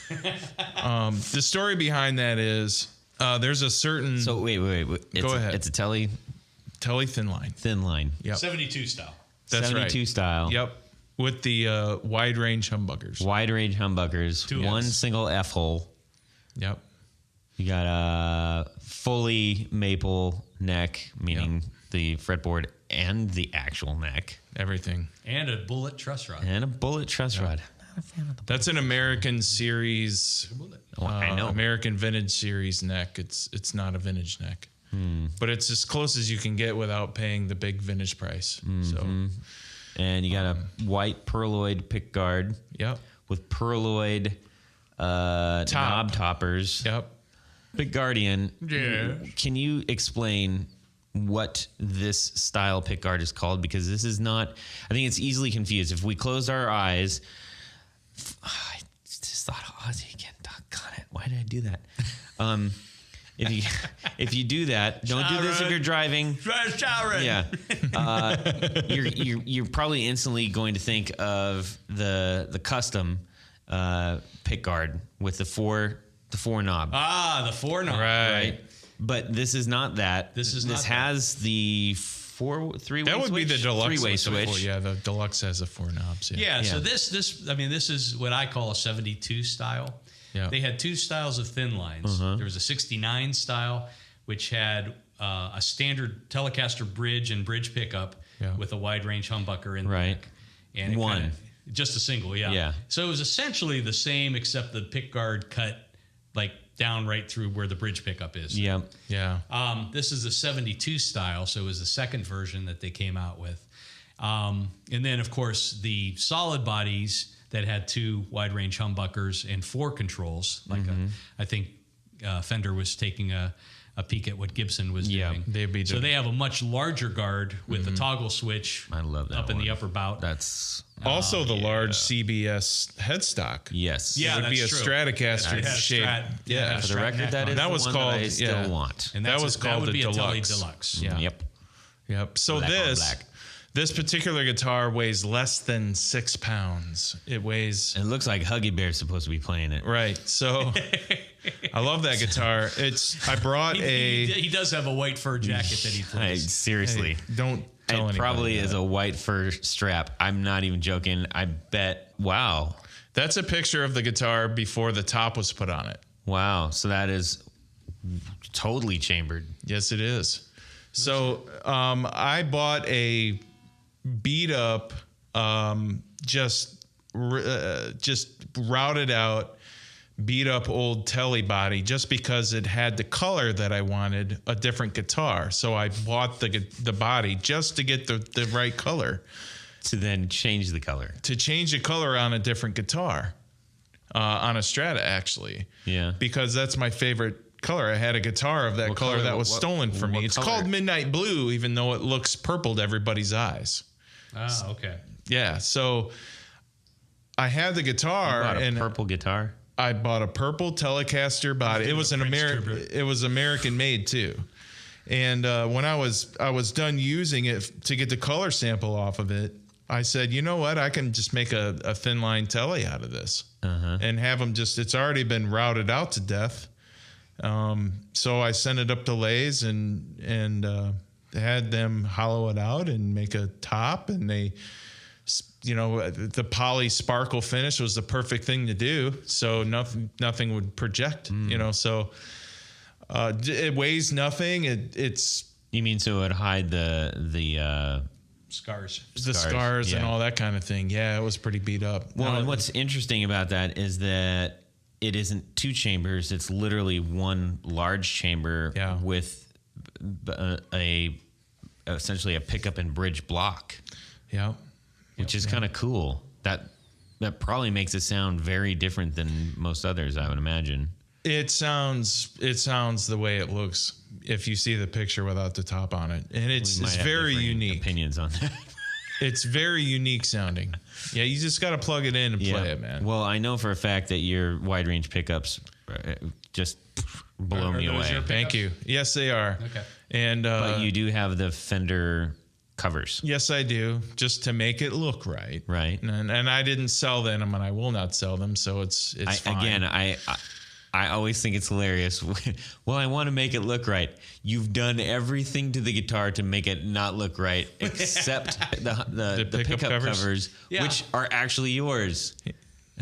The story behind that is there's a certain. So wait. Go ahead. It's a Tele thin line. Thin line. Yep. 72 style. That's 72 right. style. Yep. With the wide range humbuckers. Wide range humbuckers. One single F hole. Yep. You got a fully maple neck, meaning the fretboard and the actual neck. Everything. And a bullet truss rod. And a bullet truss rod. Not a fan of the That's an American series. I know. American vintage series neck. It's not a vintage neck. But it's as close as you can get without paying the big vintage price. So, and you got a white perloid pick guard. Yep. With perloid knob toppers. Yep. Pick Guardian. Yeah. Can you explain what this style pick guard is called? Because this is not, I think it's easily confused. If we close our eyes, I just thought Ozzy again. Doggone it. Why did I do that? If you do that, don't do this if you're driving. Yeah, you're probably instantly going to think of the custom pick guard with the the 4-knob. The 4-knob. Right. But this is not that. This has the three-way switch. That would be the deluxe. Three-way switch. Yeah, the deluxe has the 4 knobs. Yeah. So this is what I call a 72 style. Yeah. They had 2 styles of thin lines. There was a 69 style, which had a standard Telecaster bridge and bridge pickup with a wide range humbucker in the back. And just a single, Yeah. So it was essentially the same, except the pick guard cut like down right through where the bridge pickup is. Yeah. Yeah. This is a 72 style, so it was the second version that they came out with. And then, of course, the solid bodies that had 2 wide range humbuckers and 4 controls. Like I think Fender was taking a peek at what Gibson was doing. So they have a much larger guard with a toggle switch. I love that up in the upper bout. That's also the large CBS headstock. Yes. Yeah, it would be a true. Stratocaster It had a shape. Strat- For the record, that is That the was one called- that I still want. And that was that called would the be deluxe. a Tele Deluxe. Yeah. Yep. So Black on black. this particular guitar weighs less than 6 pounds. It weighs It looks like Huggy Bear's supposed to be playing it. right. So I love that guitar. I brought He does have a white fur jacket that he plays. Seriously. Hey, don't tell anybody. It probably that. is a white fur strap. I'm not even joking. I bet. Wow. That's a picture of the guitar before the top was put on it. Wow. So that is totally chambered. Yes, it is. So I bought a beat up, just routed out, beat up old Telly body just because it had the color that I wanted, a different guitar. So I bought the body just to get the right color. To then change the color. To change the color on a different guitar, on a Strata actually. Yeah. Because that's my favorite color. I had a guitar of that What color color? that was What- stolen from me. what It's color? called Midnight Blue, even though it looks purple to everybody's eyes. Ah, okay. Yeah. So I had the guitar Bought a and purple guitar. I bought a purple Telecaster body. It was an American. It was American made too. And when I was done using it to get the color sample off of it, I said, you know what? I can just make a thin line Telly out of this and have them just. It's already been routed out to death. So I sent it up to Lay's and had them hollow it out and make a top, and they. The poly sparkle finish was the perfect thing to do. So nothing would project, so it weighs nothing. It's You mean so it would hide the Scars. the scars and yeah. all that kind of thing. Yeah, it was pretty beat up. Well, and what's interesting about that is that it isn't 2 chambers. It's literally one large chamber with essentially a pickup and bridge block. Yeah. Which is kind of cool. That probably makes it sound very different than most others, I would imagine. It sounds the way it looks if you see the picture without the top on it, and it's very unique. Opinions on that. It's very unique sounding. Yeah, you just got to plug it in and play it, man. Well, I know for a fact that your wide range pickups just blow me away. Thank you. Yes, they are. Okay. And But you do have the Fender covers. Yes, I do, just to make it look right. Right. And I didn't sell them, and I will not sell them, so it's fine. Again, I always think it's hilarious. Well, I want to make it look right. You've done everything to the guitar to make it not look right, except the pickup covers, which are actually yours.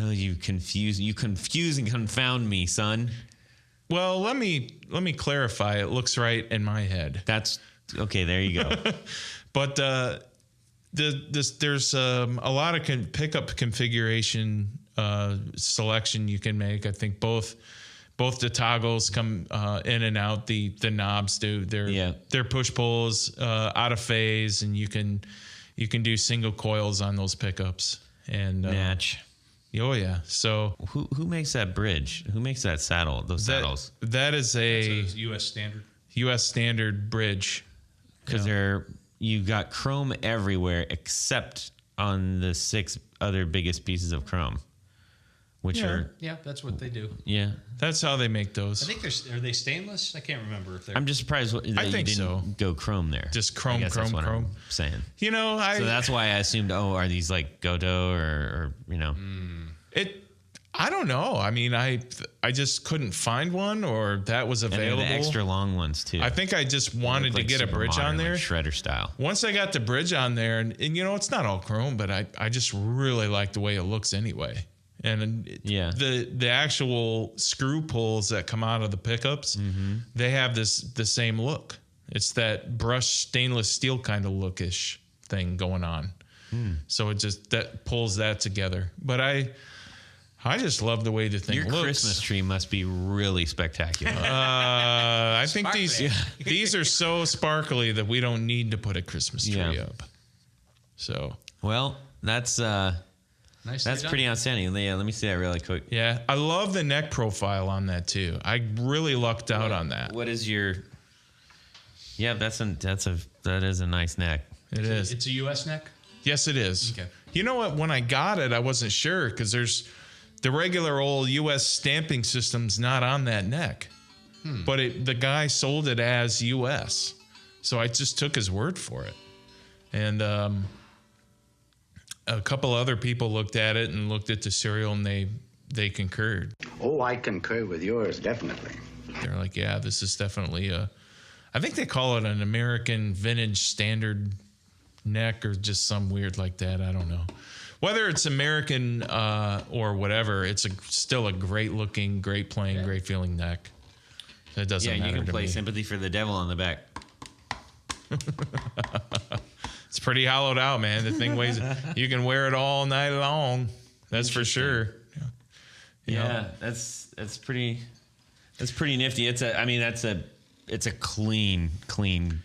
Oh, you confuse and confound me, son. Well, let me clarify. It looks right in my head. That's okay. There you go. But there's a lot of pickup configuration selection you can make. I think both the toggles come in and out. The knobs do. They're push pulls out of phase, and you can do single coils on those pickups and match. Oh yeah. So who makes that bridge? Who makes that saddle? Those saddles. That is a U.S. standard. U.S. standard bridge. Because you got chrome everywhere except on the 6 other biggest pieces of chrome, which are that's what they do. Yeah, that's how they make those. I think are they stainless? I can't remember if they're. I'm just surprised that I think you didn't go chrome there. Just chrome, that's what chrome. I'm saying. So that's why I assumed. Oh, are these like Goto or? It. I don't know. I mean, I just couldn't find one, or that was available. And the extra long ones too. I think I just wanted to get a bridge on there. Like shredder style. Once I got the bridge on there, and it's not all chrome, but I just really like the way it looks anyway. And the actual screw pulls that come out of the pickups, they have the same look. It's that brushed stainless steel kind of lookish thing going on. So it just that pulls that together. But I just love the way the thing looks. Your Christmas tree must be really spectacular. I think these are so sparkly that we don't need to put a Christmas tree up. So that's Nice. that's pretty outstanding. Yeah, let me see that really quick. yeah, I love the neck profile on that too. I really lucked out on that. What is your? Yeah, that is a nice neck. It is. It's a U.S. neck? Yes, it is. Okay. You know what? When I got it, I wasn't sure because there's the regular old U.S. stamping system's not on that neck, but the guy sold it as U.S. So I just took his word for it, and a couple other people looked at it and looked at the serial, and they concurred. Oh, I concur with yours, definitely. They're like, yeah, this is definitely I think they call it an American vintage standard neck or just some weird like that. I don't know. Whether it's American or whatever, it's still a great looking, great playing, great feeling neck. It doesn't matter. Yeah, you can to play me. Sympathy for the Devil on the back. It's pretty hollowed out, man. The thing weighs. You can wear it all night long. That's for sure. Yeah, that's pretty nifty. It's a clean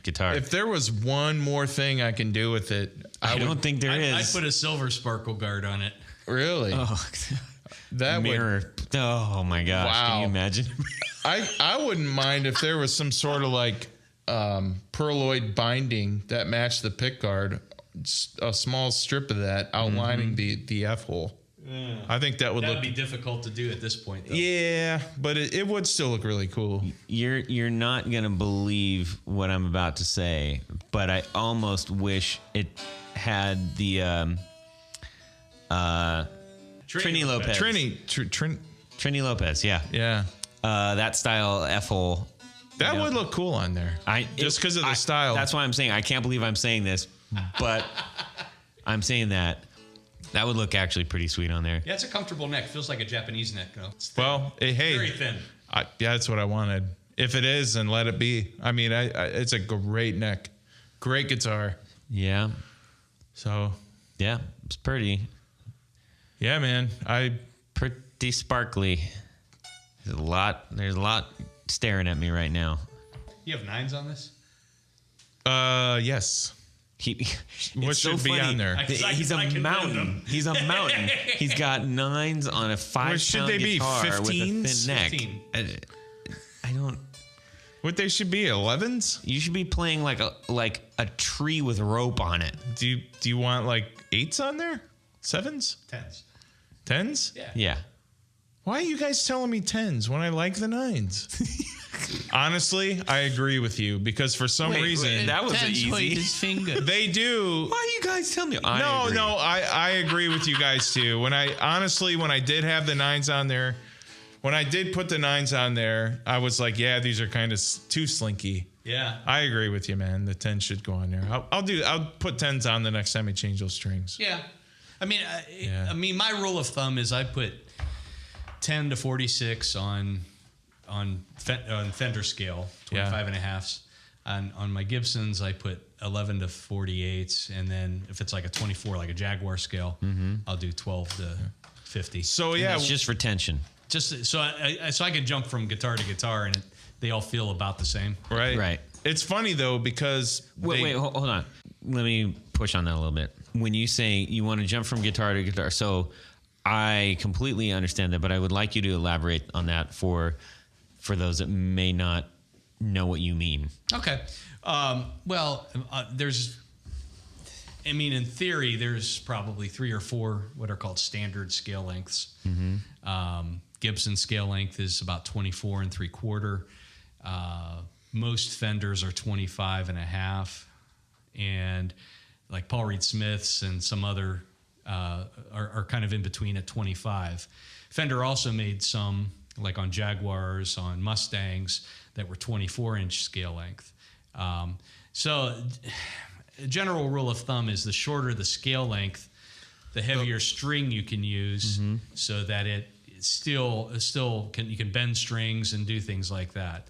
guitar. If there was one more thing I can do with it, I don't think there is. I'd put a silver sparkle guard on it. Really? Oh, that mirror. Oh my gosh! Wow. Can you imagine? I wouldn't mind if there was some sort of like pearloid binding that matched the pick guard, a small strip of that outlining the F hole. Yeah. I think that would be difficult to do at this point, though. Yeah, but it would still look really cool. You're not gonna believe what I'm about to say, but I almost wish it had the Trini Lopez. Trini Lopez, yeah. Yeah. That style F hole. That would look cool on there. Just because of the style. That's why I'm saying I can't believe I'm saying this, but I'm saying that would look actually pretty sweet on there. Yeah, it's a comfortable neck. Feels like a Japanese neck, though. Well, hey, very thin. Yeah, that's what I wanted. If it is, then let it be. I mean, it's a great neck, great guitar. Yeah. So. Yeah, it's pretty. Yeah, man. Pretty sparkly. There's a lot staring at me right now. You have 9s on this? Yes. What so should be funny. on there? He's a mountain. He's a mountain. He's got 9s on a 5-pound guitar 15s? with a thin neck. 15. I don't. What they should be 11s? You should be playing like a tree with rope on it. Do you want like 8s on there? 7s? 10s. 10s? Yeah. Why are you guys telling me 10s when I like the 9s? Honestly, I agree with you because for some reason that was easy. His finger. They do. Why are you guys telling me? I agree with you guys too. When I did have the 9s on there, when I did put the 9s on there, I was like, yeah, these are kind of too slinky. Yeah, I agree with you, man. The 10 should go on there. I'll put 10s on the next time I change those strings. Yeah, I mean, my rule of thumb is I put 10 to 46 on Fender scale, 25 and a halves. On my Gibsons, I put 11 to 48s, and then if it's like a 24, like a Jaguar scale, I'll do 12 to 50. So And that's just for tension. Just so I can jump from guitar to guitar, and they all feel about the same. Right. It's funny though because wait, hold on. Let me push on that a little bit. When you say you want to jump from guitar to guitar, so I completely understand that, but I would like you to elaborate on that for those that may not know what you mean. Okay. In theory, there's probably 3 or 4 what are called standard scale lengths. Gibson scale length is about 24 3/4. Most Fenders are 25 and a half. And like Paul Reed Smith's and some other are kind of in between at 25. Fender also made some, like on Jaguars, on Mustangs, that were 24-inch scale length. So general rule of thumb is the shorter the scale length, the heavier string you can use, so that it still you can bend strings and do things like that.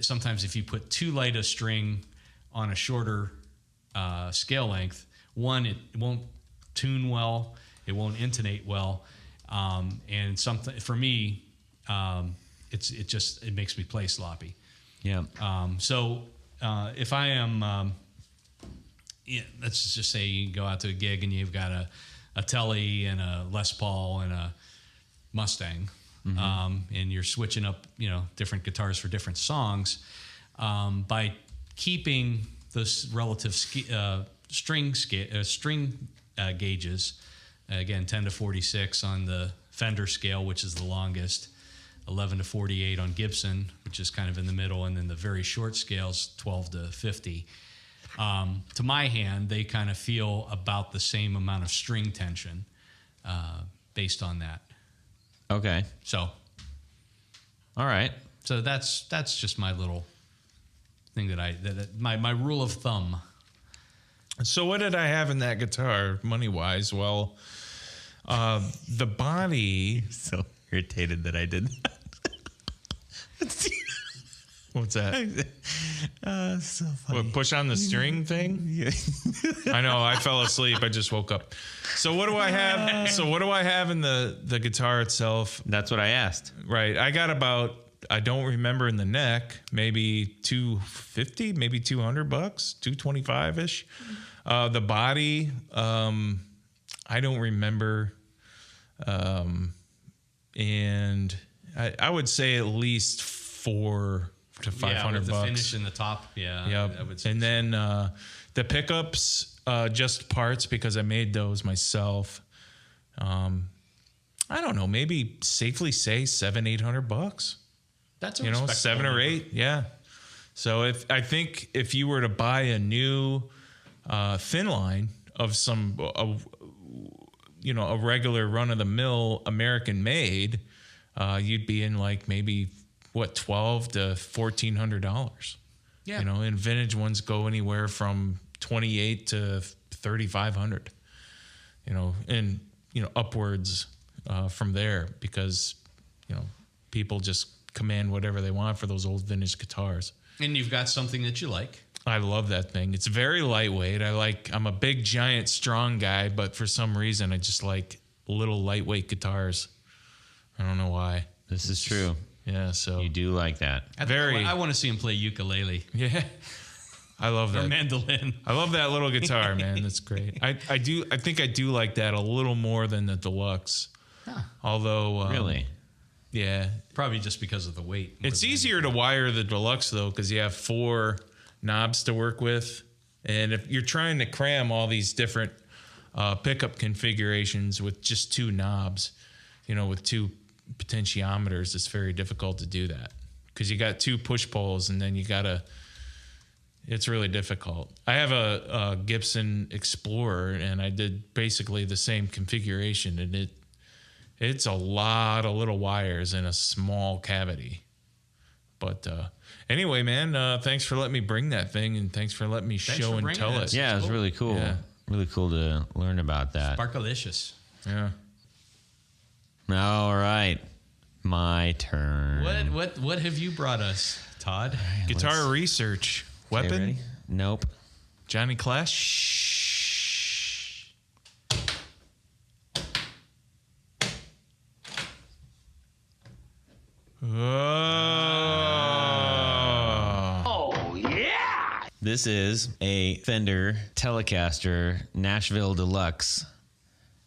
Sometimes if you put too light a string on a shorter scale length, one, it won't tune well, it won't intonate well, and something for me, it makes me play sloppy. Yeah. So if I am, let's just say you go out to a gig and you've got a Telly and a Les Paul and a Mustang, and you're switching up, different guitars for different songs, by keeping those relative string gauges, again 10 to 46 on the Fender scale, which is the longest, 11 to 48 on Gibson, which is kind of in the middle, and then the very short scales 12 to 50. To my hand, they kind of feel about the same amount of string tension based on that. Okay. So, all right. So that's just my little thing my rule of thumb. So what did I have in that guitar, money-wise? Well, the body... So irritated that I did that. What's that? So funny. What, push on the string thing? Yeah. I know, I fell asleep. I just woke up. So what do I have? So what do I have in the guitar itself? That's what I asked. Right. I got about, I don't remember in the neck, maybe $250, maybe $200, $225-ish. The body, I don't remember. And I would say at least $400 to $500. With the finish in the top, Yep. I would say. And then the pickups, just parts, because I made those myself. I don't know, maybe safely say $700-800. That's $7 or $8, yeah. So I think if you were to buy a new thin line of some a regular run of the mill American made, you'd be in like maybe $1,200 to $1,400. Yeah. And vintage ones go anywhere from $2,800 to $3,500. And upwards from there, because people just command whatever they want for those old vintage guitars. And you've got something that you like. I love that thing. It's very lightweight. I'm a big, giant, strong guy, but for some reason I just like little lightweight guitars. I don't know why. This is true. Yeah, so You do like that. I want to see him play ukulele. yeah. I love that. Or mandolin. I love that little guitar, man. That's great. I think I do like that a little more than the deluxe. Huh. Although Really? yeah. Probably just because of the weight. It's easier to wire the deluxe though, because you have 4 knobs to work with, and if you're trying to cram all these different pickup configurations with just 2 knobs, with 2 potentiometers, it's very difficult to do that, because you got 2 push poles, and then it's really difficult. I have a Gibson Explorer, and I did basically the same configuration, and it's a lot of little wires in a small cavity. But anyway, man, thanks for letting me bring that thing, and thanks for letting me show and tell it. Yeah, it was really cool. Yeah. Really cool to learn about that. Sparkalicious. Yeah. All right. My turn. What have you brought us, Todd? Guitar research. Weapon? Okay, ready? Nope. Johnny Clash? Oh, yeah! This is a Fender Telecaster Nashville Deluxe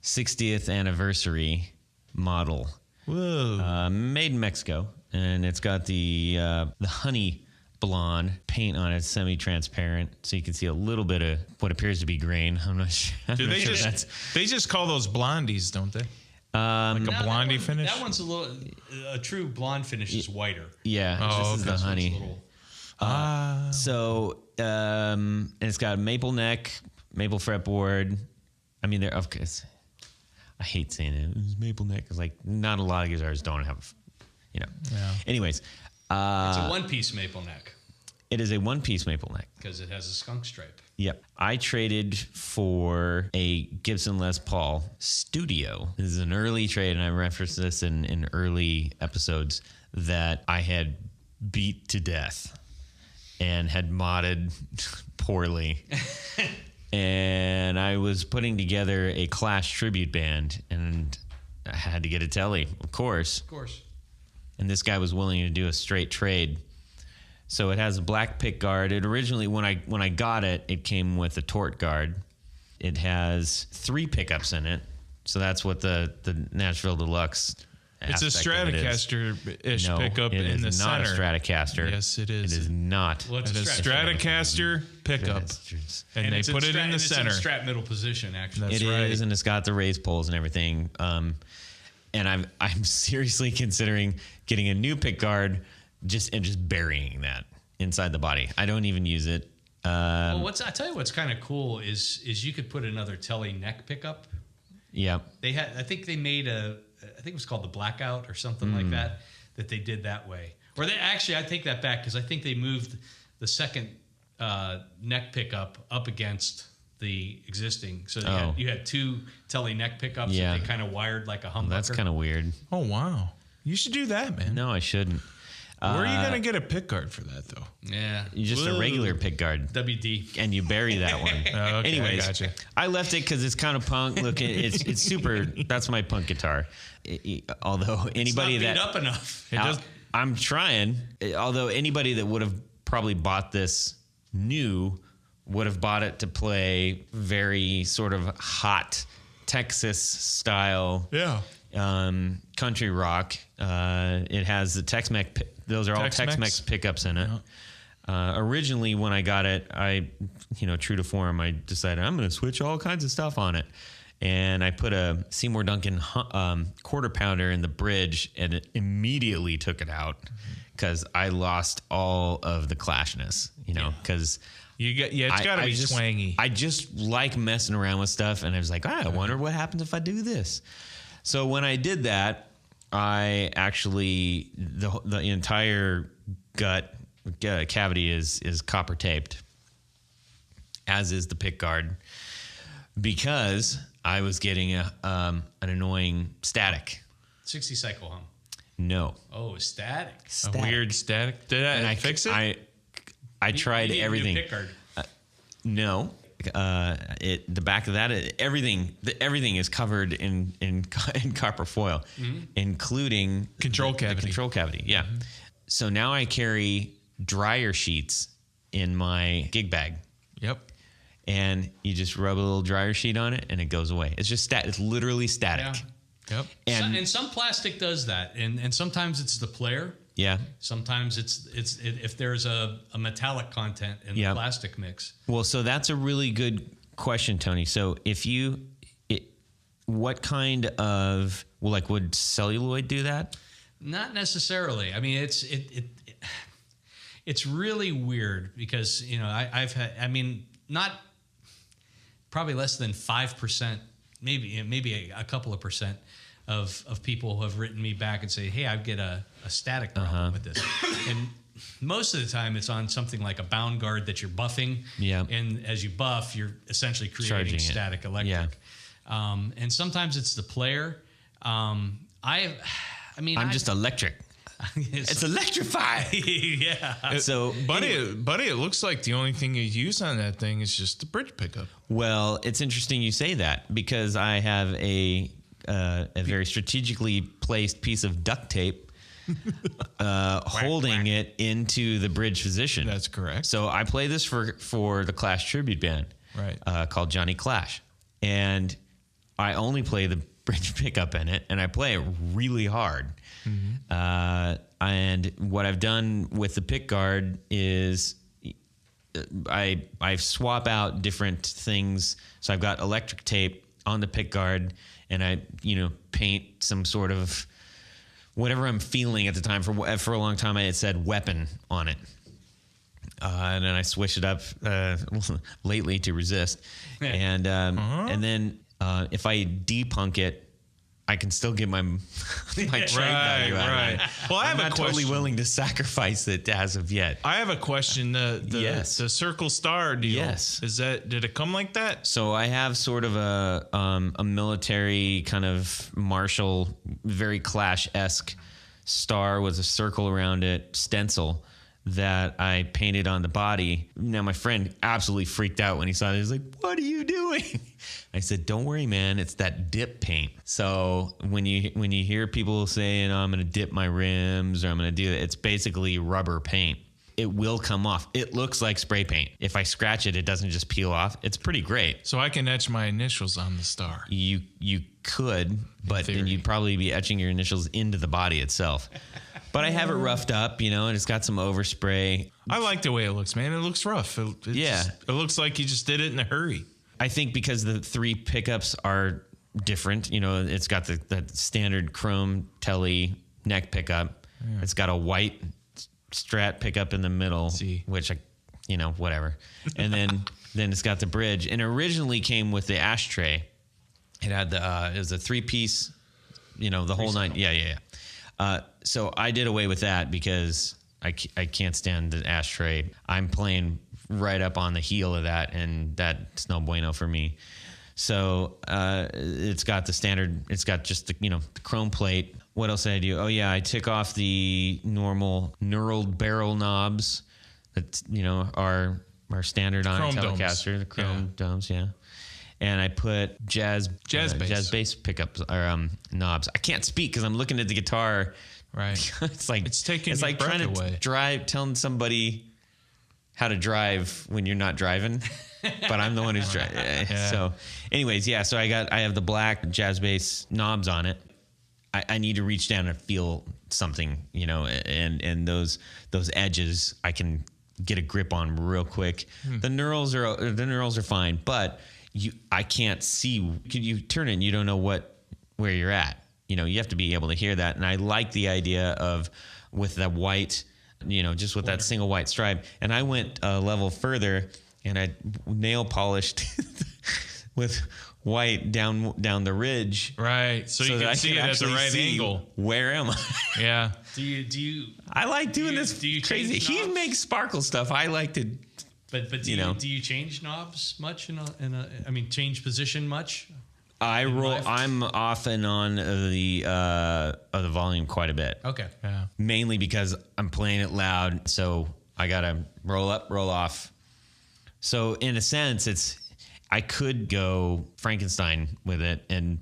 60th anniversary model. Whoa. Made in Mexico, and it's got the honey blonde paint on it, semi-transparent, so you can see a little bit of what appears to be grain. I'm not sure. They just call those blondies, don't they? Like a blondie finish? That one's a true blonde finish is whiter. Yeah, Oh, this is the honey. Ah. So and it's got maple neck, maple fretboard, I mean, there of course. I hate saying it. It's maple neck. It's like not a lot of guitars don't have, you know. Yeah. Anyways, It's a one-piece maple neck it is a one-piece maple neck. because it has a skunk stripe. Yep. I traded for a Gibson Les Paul Studio. This is an early trade, and I referenced this in early episodes, that I had beat to death and had modded poorly. And I was putting together a Clash tribute band, and I had to get a telly, of course. Of course. And this guy was willing to do a straight trade. So it has a black pick guard. It originally, when I got it, it came with a tort guard. It has 3 pickups in it. So that's what the Nashville Deluxe. It's a Stratocaster-ish No, pickup it in the is not center. a Stratocaster. Yes, it is. It is not. Well, it's It a is Strat. Stratocaster pickup, and they it's put it Strat- in the it's center. Strat middle position, actually. That's It right. is, and it's got the raised poles and everything. And I'm seriously considering getting a new pick guard, just burying that inside the body. I don't even use it. Well, I tell you what's kind of cool is you could put another Telly neck pickup. Yeah. They had, I think they made I think it was called the Blackout or something like that they did that way. Or they actually, I take that back because I think they moved the second neck pickup up against the existing. So you had 2 Telly neck pickups Yeah. that they kind of wired like a humbucker. That's kind of weird. Oh wow! You should do that, man. No, I shouldn't. Where are you gonna get a pick guard for that though? Yeah. Just a regular pick guard. WD. And you bury that one. Okay, Anyways, I gotcha. I left it because it's kind of punk. Look, it's super. That's my punk guitar. Although anybody It's not that beat up enough. I'm trying. Although anybody that would have probably bought this new would have bought it to play very sort of hot Texas style. Yeah. Country rock. It has the Tex-Mex. Those are all Tex-Mex? Tex-Mex pickups in it. Originally, when I got it, true to form, I decided I'm going to switch all kinds of stuff on it. And I put a Seymour Duncan quarter pounder in the bridge, and it immediately took it out because I lost all of the clashness, because it's got to be twangy. I just like messing around with stuff, and I was like, I wonder what happens if I do this. So when I did that, I actually the entire gut cavity is copper taped, as is the pick guard, because I was getting an annoying static. 60 cycle hum. No. Oh, static. A weird static. Did I fix it? I tried everything. New pick guard. No. The back of that, everything is covered in copper foil, including Control the cavity. control cavity. Yeah. So now I carry dryer sheets in my gig bag, Yep. and you just rub a little dryer sheet on it, and it goes away. It's just it's literally static. Yeah. Yep. And some plastic does that, and sometimes it's the player. yeah. Sometimes it's if there's a metallic content in the plastic mix. Well, so that's a really good question, Tony. So what kind of would celluloid do that? Not necessarily. I mean, it's really weird because I've had not probably less than 5%, maybe a couple of percent of people who have written me back and say, hey, I get a static problem with this. And most of the time it's on something like a bound guard that you're buffing. Yeah. And as you buff, you're essentially creating static electric. Yeah. And sometimes it's the player. I'm just electric. It's electrified. Yeah. Buddy, it looks like the only thing you use on that thing is just the bridge pickup. Well, it's interesting you say that because I have a very strategically placed piece of duct tape holding it into the bridge position. That's correct. So I play this for the Clash tribute band, right? Called Johnny Clash, and I only play the bridge pickup in it, and I play it really hard. Mm-hmm. And what I've done with the pick guard is I swap out different things. So I've got electric tape on the pick guard, and I paint some sort of whatever I'm feeling at the time. For a long time, I had said weapon on it, and then I switched it up lately to resist, and then If I depunk it, I can still get my trade value out of it. Well, I I'm have a not totally question. willing to sacrifice it as of yet. I have a question. The Circle Star deal. Yes. Did it come like that? So I have sort of a military kind of martial, very Clash-esque star with a circle around it, stencil that I painted on the body. Now my friend absolutely freaked out when he saw it. He was like, "What are you doing?" I said, "Don't worry, man. It's that dip paint." So when you hear people saying, "Oh, I'm going to dip my rims," or "I'm going to do it," it's basically rubber paint. It will come off. It looks like spray paint. If I scratch it, it doesn't just peel off. It's pretty great. So I can etch my initials on the star. You could, but then you'd probably be etching your initials into the body itself. But I have it roughed up, and it's got some overspray. I like the way it looks, man. It looks rough. It looks like you just did it in a hurry. I think because the 3 pickups are different. It's got the standard chrome telly neck pickup. Yeah. It's got a white Strat pickup in the middle, which whatever. And then it's got the bridge. And originally came with the ashtray. It had it was a 3-piece, the whole 9. Yeah. So I did away with that because I can't stand the ashtray. I'm playing right up on the heel of that, and that's no bueno for me. So it's got the standard. It's got just the chrome plate. What else did I do? Oh yeah, I took off the normal knurled barrel knobs that are standard on a Telecaster, the chrome domes. Yeah. And I put jazz bass pickups or knobs. I can't speak because I'm looking at the guitar. Right. It's like trying to telling somebody how to drive when you're not driving, but I'm the one who's driving. Yeah. So, anyways, so I have the black jazz bass knobs on it. I need to reach down and feel something, and those edges I can get a grip on real quick. The knurls are fine, but I can't see. You turn it and you don't know where you're at. You have to be able to hear that. And I like the idea of with that white, just with that single white stripe. And I went a level further and I nail polished with white down the ridge. Right. So you can see it at the right angle. Where am I? Yeah. Do you? I like doing this crazy. He makes sparkle stuff. I like to. But do you change knobs much change position much? I'm off and on of the volume quite a bit. Okay. Yeah. Mainly because I'm playing it loud, so I gotta roll up, roll off. So in a sense, I could go Frankenstein with it and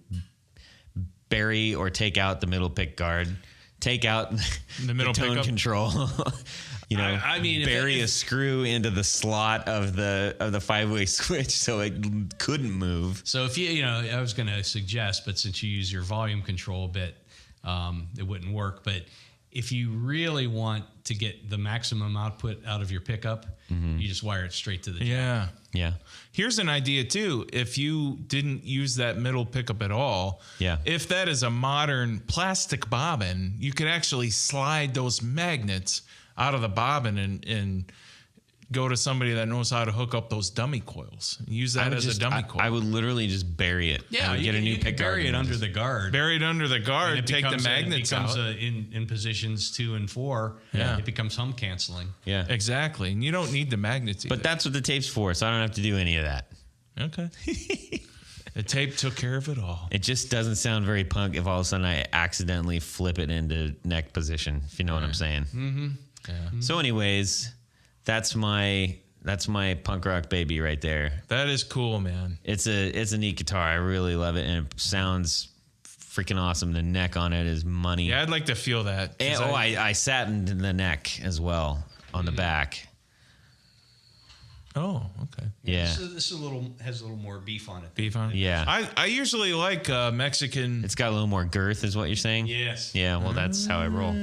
bury or take out the middle pick guard, take out the middle tone pickup control. Bury a screw into the slot of the 5-way switch so it couldn't move. So if I was going to suggest, but since you use your volume control bit, it wouldn't work. But if you really want to get the maximum output out of your pickup, you just wire it straight to the jack. Yeah. Here's an idea too. If you didn't use that middle pickup at all, if that is a modern plastic bobbin, you could actually slide those magnets out of the bobbin and go to somebody that knows how to hook up those dummy coils. Use that as a dummy coil. I would literally just bury it. Yeah, get a new pick guard. Bury it under the guard. Bury it under the guard. Take the magnets out. In positions 2 and 4. Yeah, it becomes hum canceling. Yeah, exactly. And you don't need the magnets either. But that's what the tape's for, so I don't have to do any of that. Okay. The tape took care of it all. It just doesn't sound very punk if all of a sudden I accidentally flip it into neck position, if you know what I'm saying. Mm-hmm. Yeah. So anyways, that's my punk rock baby right there. That is cool, man. It's a neat guitar. I really love it, and it sounds freaking awesome. The neck on it is money. Yeah, I'd like to feel that. And, I satined the neck as well on the back. Oh, okay. Yeah. This has a little more beef on it. Beef on it? Yeah. I usually like Mexican. It's got a little more girth, is what you're saying? Yes. Yeah, well, that's how I roll.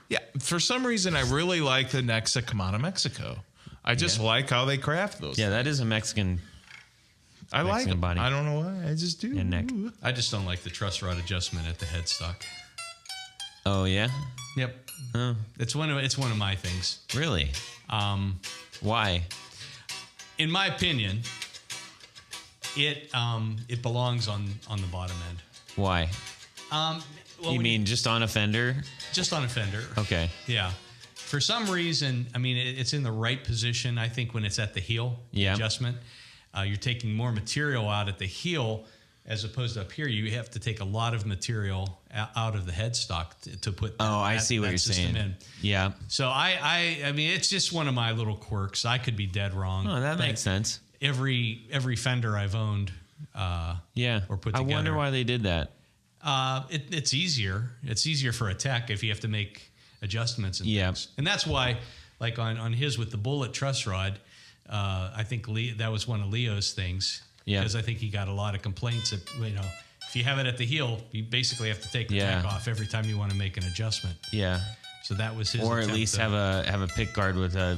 Yeah, for some reason, I really like the necks that come out of Mexico. I just like how they craft those. Yeah, that is a Mexican. I like it. Body. I don't know why. I just do. And neck. I just don't like the truss rod adjustment at the headstock. Oh yeah. Yep. Oh. It's one of my things. Really? Why? In my opinion, It belongs on the bottom end. Why? Well, You mean just on a Fender? Just on a Fender. Okay. Yeah. For some reason, I mean, it's in the right position. I think when it's at the heel, the adjustment, you're taking more material out at the heel as opposed to up here. You have to take a lot of material out of the headstock to put. I see what you're saying. In. Yeah. So I mean, it's just one of my little quirks. I could be dead wrong. Oh, that makes sense. Every Fender I've owned, or put together. I wonder why they did that. It's easier. It's easier for a tech if you have to make adjustments and things. And that's why, like on his with the bullet truss rod, I think that was one of Leo's things. Yeah. Because I think he got a lot of complaints that, if you have it at the heel, you basically have to take the neck off every time you want to make an adjustment. Yeah. So that was his. Or at least have a pick guard with a.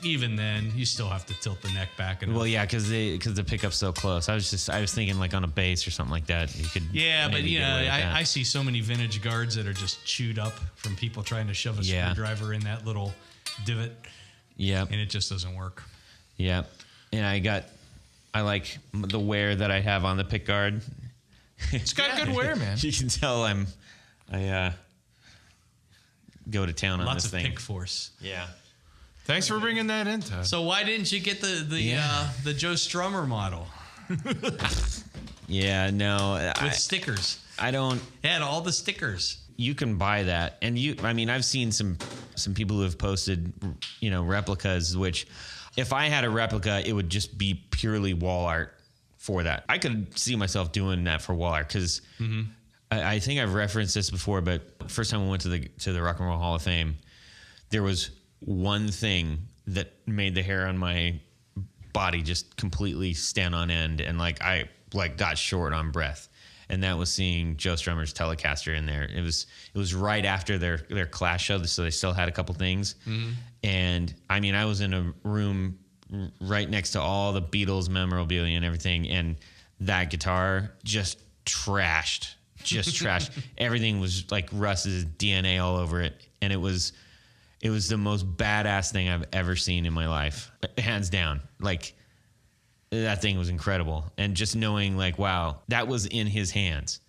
Even then, you still have to tilt the neck back. Well, yeah, because the pickup's so close. I was thinking like on a bass or something like that. You could. Yeah, but I see so many vintage guards that are just chewed up from people trying to shove a screwdriver in that little divot. Yeah, and it just doesn't work. Yeah, and I like the wear that I have on the pick guard. It's got good wear, man. You can tell I go to town on lots this thing. Lots of pick force. Yeah. Thanks for bringing that in, Todd. So why didn't you get the Joe Strummer model? Yeah, no. With stickers. I don't. It had all the stickers. You can buy that, and I've seen some people who have posted, replicas. Which, if I had a replica, it would just be purely wall art for that. I could see myself doing that for wall art because I think I've referenced this before. But first time I went to the Rock and Roll Hall of Fame, there was one thing that made the hair on my body just completely stand on end, and I got short on breath. And that was seeing Joe Strummer's Telecaster in there. It was right after their Clash show, so they still had a couple things. Mm-hmm. And I was in a room right next to all the Beatles memorabilia and everything, and that guitar just trashed. Everything was like Russ's DNA all over it, and it was the most badass thing I've ever seen in my life, hands down. That thing was incredible. And just knowing wow, that was in his hands,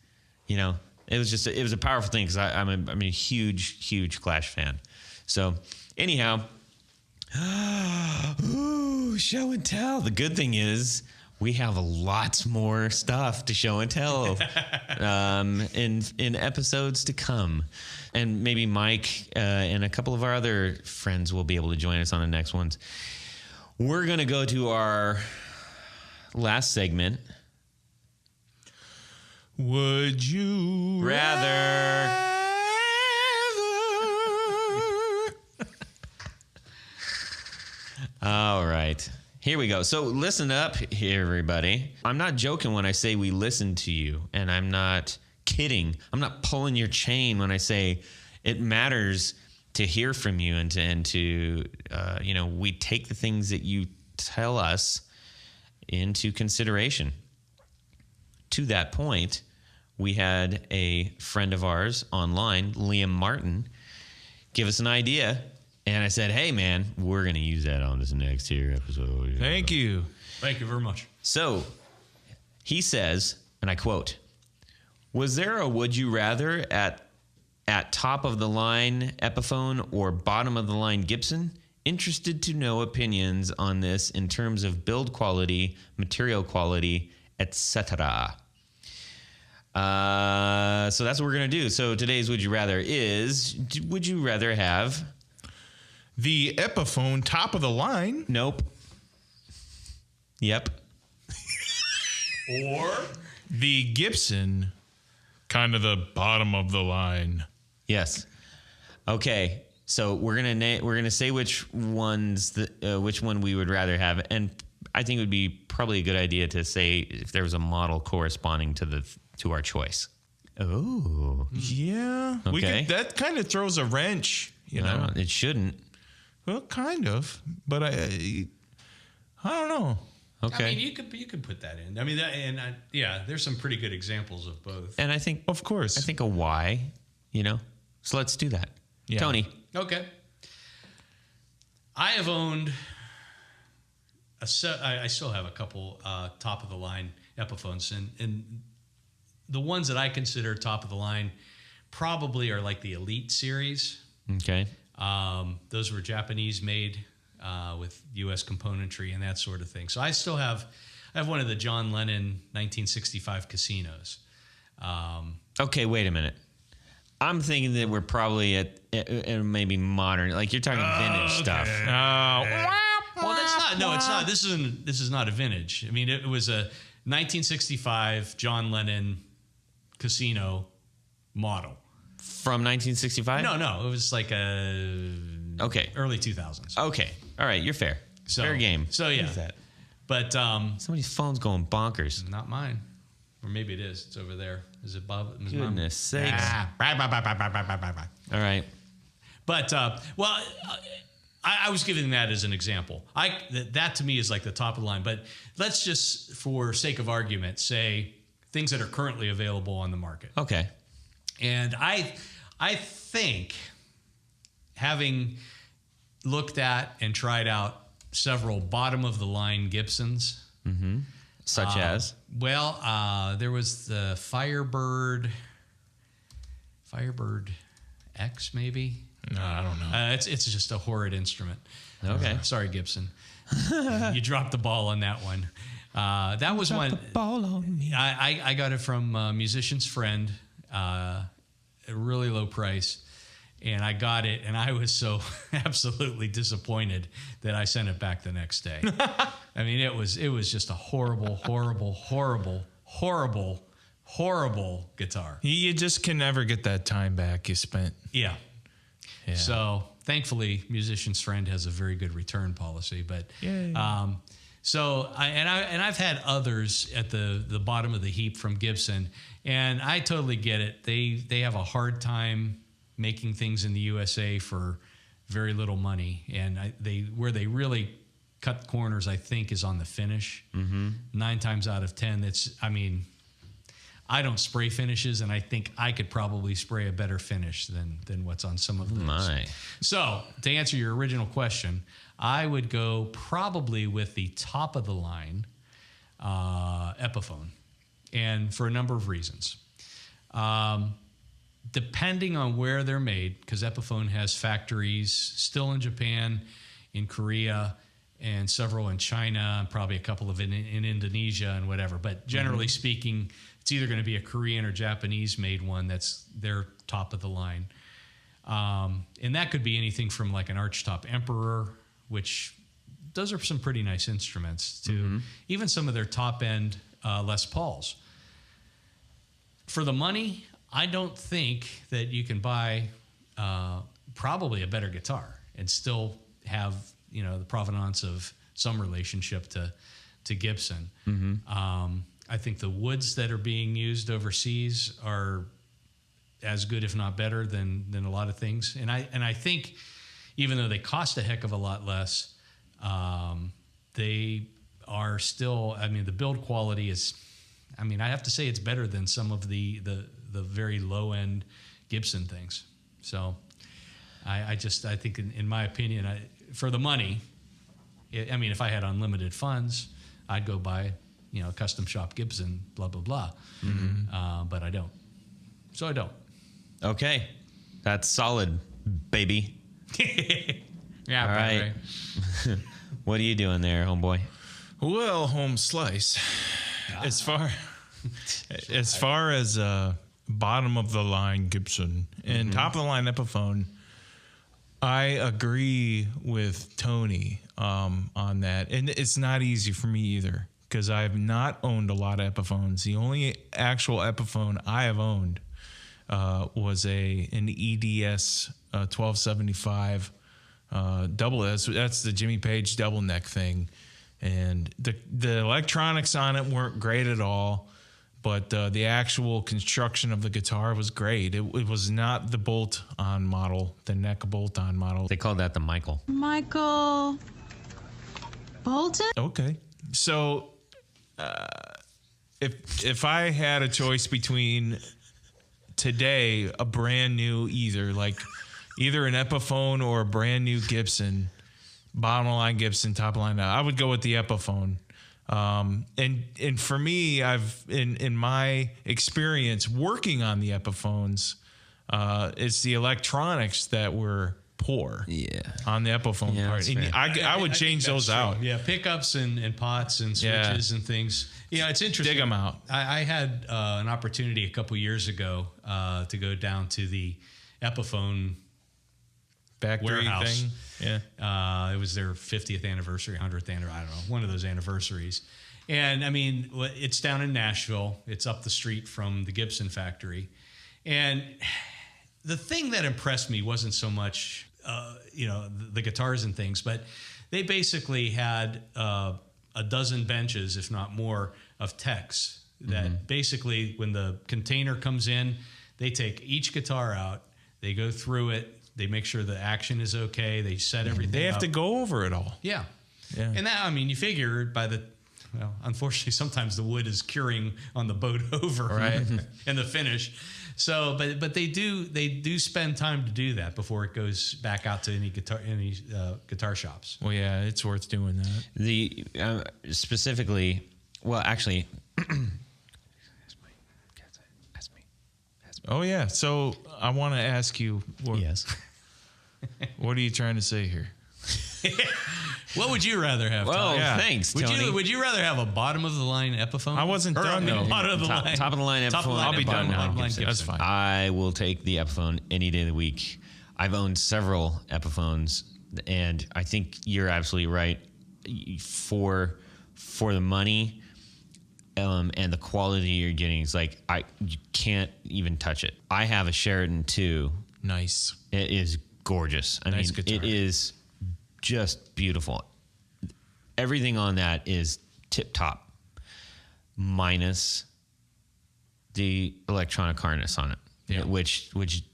it was a powerful thing because I'm a huge Clash fan. So anyhow, show and tell. The good thing is we have lots more stuff to show and tell in episodes to come. And maybe Mike and a couple of our other friends will be able to join us on the next ones. We're going to go to our last segment. Would you rather? All right. Here we go. So listen up here, everybody. I'm not joking when I say we listen to you, and I'm not kidding. I'm not pulling your chain when I say it matters to hear from you and to we take the things that you tell us into consideration. To that point, we had a friend of ours online, Liam Martin, give us an idea. And I said, hey, man, we're going to use that on this next episode. Thank you. Thank you very much. So he says, and I quote, was there a would you rather at top of the line Epiphone or bottom of the line Gibson? Interested to know opinions on this in terms of build quality, material quality, etc. So that's what we're going to do. So today's would you rather is, would you rather have the Epiphone top of the line? Nope. Yep. Or the Gibson kind of the bottom of the line? Yes. Okay. So we're gonna say which one we would rather have, and I think it would be probably a good idea to say if there was a model corresponding to our choice. Oh, yeah. Okay. That kind of throws a wrench. No, it shouldn't. Well, kind of, but I don't know. Okay. I mean, you could put that in. I mean, there's some pretty good examples of both. And I think, of course, I think a why, So let's do that. Yeah. Tony. Okay. I have owned I still have a couple top of the line Epiphones, and the ones that I consider top of the line probably are like the Elite series. Okay. Those were Japanese made with U.S. componentry and that sort of thing. So I have one of the John Lennon 1965 Casinos. Okay, wait a minute. I'm thinking that we're probably at maybe modern, like you're talking vintage stuff. Well, that's not. No, it's not. This is not a vintage. I mean, it was a 1965 John Lennon Casino model. From 1965? No. It was like early 2000s. Okay. All right. You're fair. Fair game. So yeah. What is that? But Somebody's phone's going bonkers. not mine. Or maybe it is. It's over there. Is it Bob? Is Goodness sakes. Bye. All right. But I was giving that as an example. That to me is like the top of the line. But let's just, for sake of argument, say things that are currently available on the market. Okay. And I think, having looked at and tried out several bottom of the line Gibsons, Such as? Well, there was the Firebird X, maybe. No, I don't know. It's just a horrid instrument. Okay. Sorry, Gibson. You dropped the ball on that one. That was one. Ball on me. I got it from a musician's friend, at a really low price. And I got it, and I was so absolutely disappointed that I sent it back the next day. I mean, it was just a horrible guitar. You just can never get that time back you spent. Yeah. So thankfully, musician's friend has a very good return policy. But I've had others at the bottom of the heap from Gibson, and I totally get it. They have a hard time making things in the USA for very little money, and where they really cut corners, I think, is on the finish. 9 times out of 10, I don't spray finishes, and I think I could probably spray a better finish than what's on some of those. My. So to answer your original question, I would go probably with the top of the line Epiphone, and for a number of reasons. Depending on where they're made, because Epiphone has factories still in Japan, in Korea, and several in China, and probably a couple of in Indonesia and whatever. But generally speaking, it's either going to be a Korean or Japanese made one that's their top of the line. And that could be anything from like an Archtop Emperor, which those are some pretty nice instruments, to even some of their top end Les Pauls. For the money, I don't think that you can buy probably a better guitar and still have, the provenance of some relationship to Gibson. I think the woods that are being used overseas are as good, if not better, than a lot of things. And I think, even though they cost a heck of a lot less, they are still. The build quality is. I have to say it's better than some of the very low end Gibson things. So I think in my opinion, for the money, if I had unlimited funds, I'd go buy, custom shop Gibson, blah, blah, blah. But I don't. So I don't. Okay. That's solid, baby. Yeah. All right. What are you doing there, homeboy? Well, home slice. As far as bottom of the line Gibson and top of the line Epiphone, I agree with Tony on that, and it's not easy for me either because I have not owned a lot of Epiphones. The only actual Epiphone I have owned was an EDS 1275 double. That's the Jimmy Page double neck thing. And the electronics on it weren't great at all, but the actual construction of the guitar was great. It was not the bolt-on model, the neck bolt-on model. They called that the Michael. Michael Bolton? Okay. So if I had a choice between today, a brand new either an Epiphone or a brand new Gibson, bottom line Gibson, top line. I would go with the Epiphone. And for me, I've in my experience working on the Epiphones, it's the electronics that were poor. Yeah. On the Epiphone part. And I would change those out. Yeah, pickups and pots and switches and things. It's interesting. Dig them out. I had an opportunity a couple years ago to go down to the Epiphone Factory warehouse thing. Yeah. It was their 50th anniversary, 100th anniversary, I don't know, one of those anniversaries. And I mean, it's down in Nashville. It's up the street from the Gibson factory. And the thing that impressed me wasn't so much, the guitars and things, but they basically had a dozen benches, if not more, of techs that basically when the container comes in, they take each guitar out, they go through it, they make sure the action is okay, they set everything They have up. to go over it all. Yeah. And that, I mean, you figure unfortunately, sometimes the wood is curing on the boat over, right, and the finish. So, but they do spend time to do that before it goes back out to any guitar shops. Well, yeah, it's worth doing that. The specifically, well, actually, Oh yeah. So I want to ask you. yes. What are you trying to say here? What would you rather have? Well, Yeah. thanks, Tony. Would you rather have a bottom of the line Epiphone? I wasn't done, though. Bottom of the line. Top of the line Top of the Epiphone. line I'll be done bottom now. of the line That's Gibson. fine. I will take the Epiphone any day of the week. I've owned several Epiphones, and I think you're absolutely right. For the money and the quality you're getting, it's like you can't even touch it. I have a Sheridan 2. Nice. It is gorgeous. I Nice mean, guitar. it is just beautiful. Everything on that is tip top, minus the electronic harness on it, which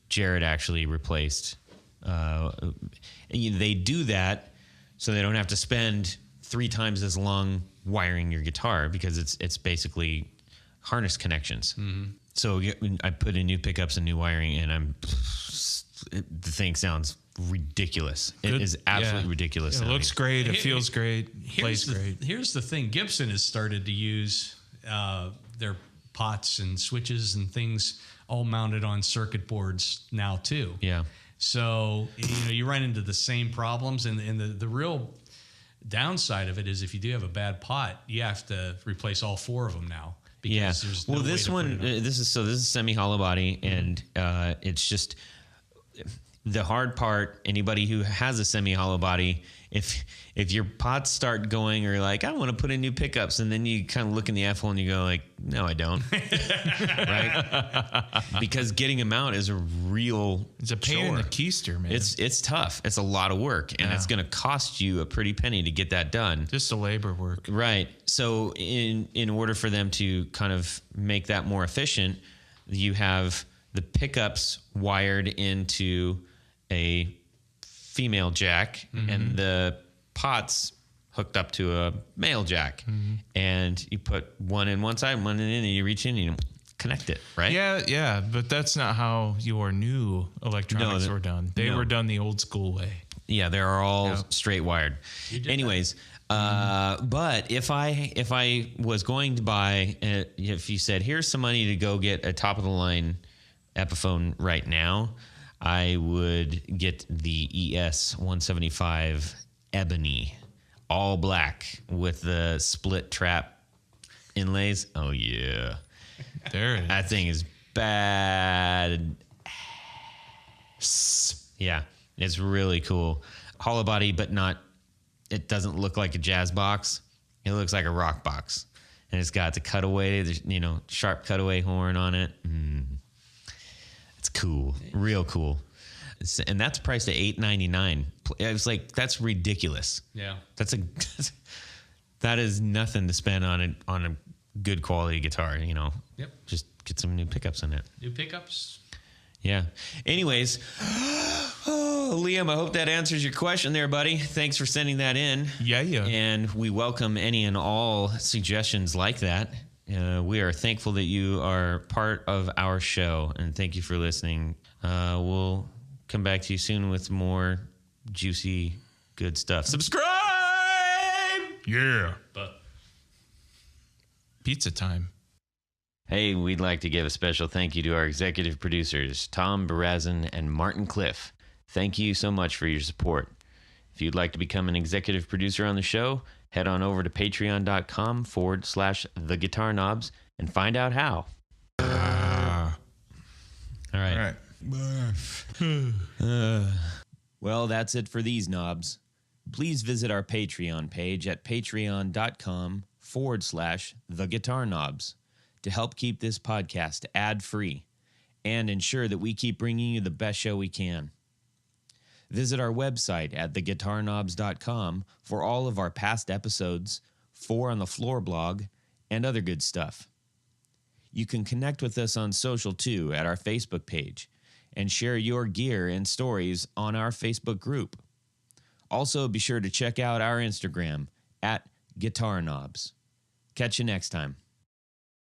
Jared actually replaced. They do that so they don't have to spend 3 times as long wiring your guitar, because it's basically harness connections. So I put in new pickups and new wiring, and the thing sounds ridiculous. It is absolutely ridiculous. It sounding. looks great. It feels great. Plays Here's great. Here's the thing. Gibson has started to use their pots and switches and things all mounted on circuit boards now too. Yeah. So you run into the same problems, and the real downside of it is if you do have a bad pot, you have to replace all 4 of them now. Because there's no way this to one, put it on. this is semi hollow body, and it's just the hard part. Anybody who has a semi hollow body, if your pots start going, or like, I want to put in new pickups, and then you kind of look in the F-hole and you go like, no, I don't, right? Because getting them out is a real It's a pain in chore. the keister, man. It's tough. It's a lot of work, and it's going to cost you a pretty penny to get that done. just the labor work. Right. So in order for them to kind of make that more efficient, you have the pickups wired into a female jack, and the pots hooked up to a male jack. And you put one in one side, one in, and you reach in and you connect it, right? Yeah, but that's not how your new electronics were done. They were done the old school way. Yeah, they're all straight wired. Anyways, but if I was going to buy, if you said, here's some money to go get a top of the line Epiphone right now, I would get the ES 175 Ebony, all black with the split trap inlays. Oh yeah, There it is. that thing is bad. Yeah, it's really cool. Hollow body, but not. It doesn't look like a jazz box. It looks like a rock box, and it's got the cutaway. There's sharp cutaway horn on it. It's cool, real cool. And that's priced at $899. I was like, that's ridiculous. Yeah. That is nothing to spend on a good quality guitar. Yep. Just get some new pickups in it. New pickups. Yeah. Anyways, Liam, I hope that answers your question there, buddy. Thanks for sending that in. Yeah. And we welcome any and all suggestions like that. We are thankful that you are part of our show, and thank you for listening. We'll come back to you soon with more juicy Good stuff. Subscribe! Yeah. But pizza time. Hey, we'd like to give a special thank you to our executive producers, Tom Barazin and Martin Cliff. Thank you so much for your support. If you'd like to become an executive producer on the show, head on over to patreon.com/theguitarknobs and find out how. All right. Well, that's it for these knobs. Please visit our Patreon page at patreon.com/theguitarknobs to help keep this podcast ad-free and ensure that we keep bringing you the best show we can. Visit our website at theguitarknobs.com for all of our past episodes, 4 on the Floor blog, and other good stuff. You can connect with us on social too at our Facebook page and share your gear and stories on our Facebook group. Also, be sure to check out our Instagram at Guitar Knobs. Catch you next time.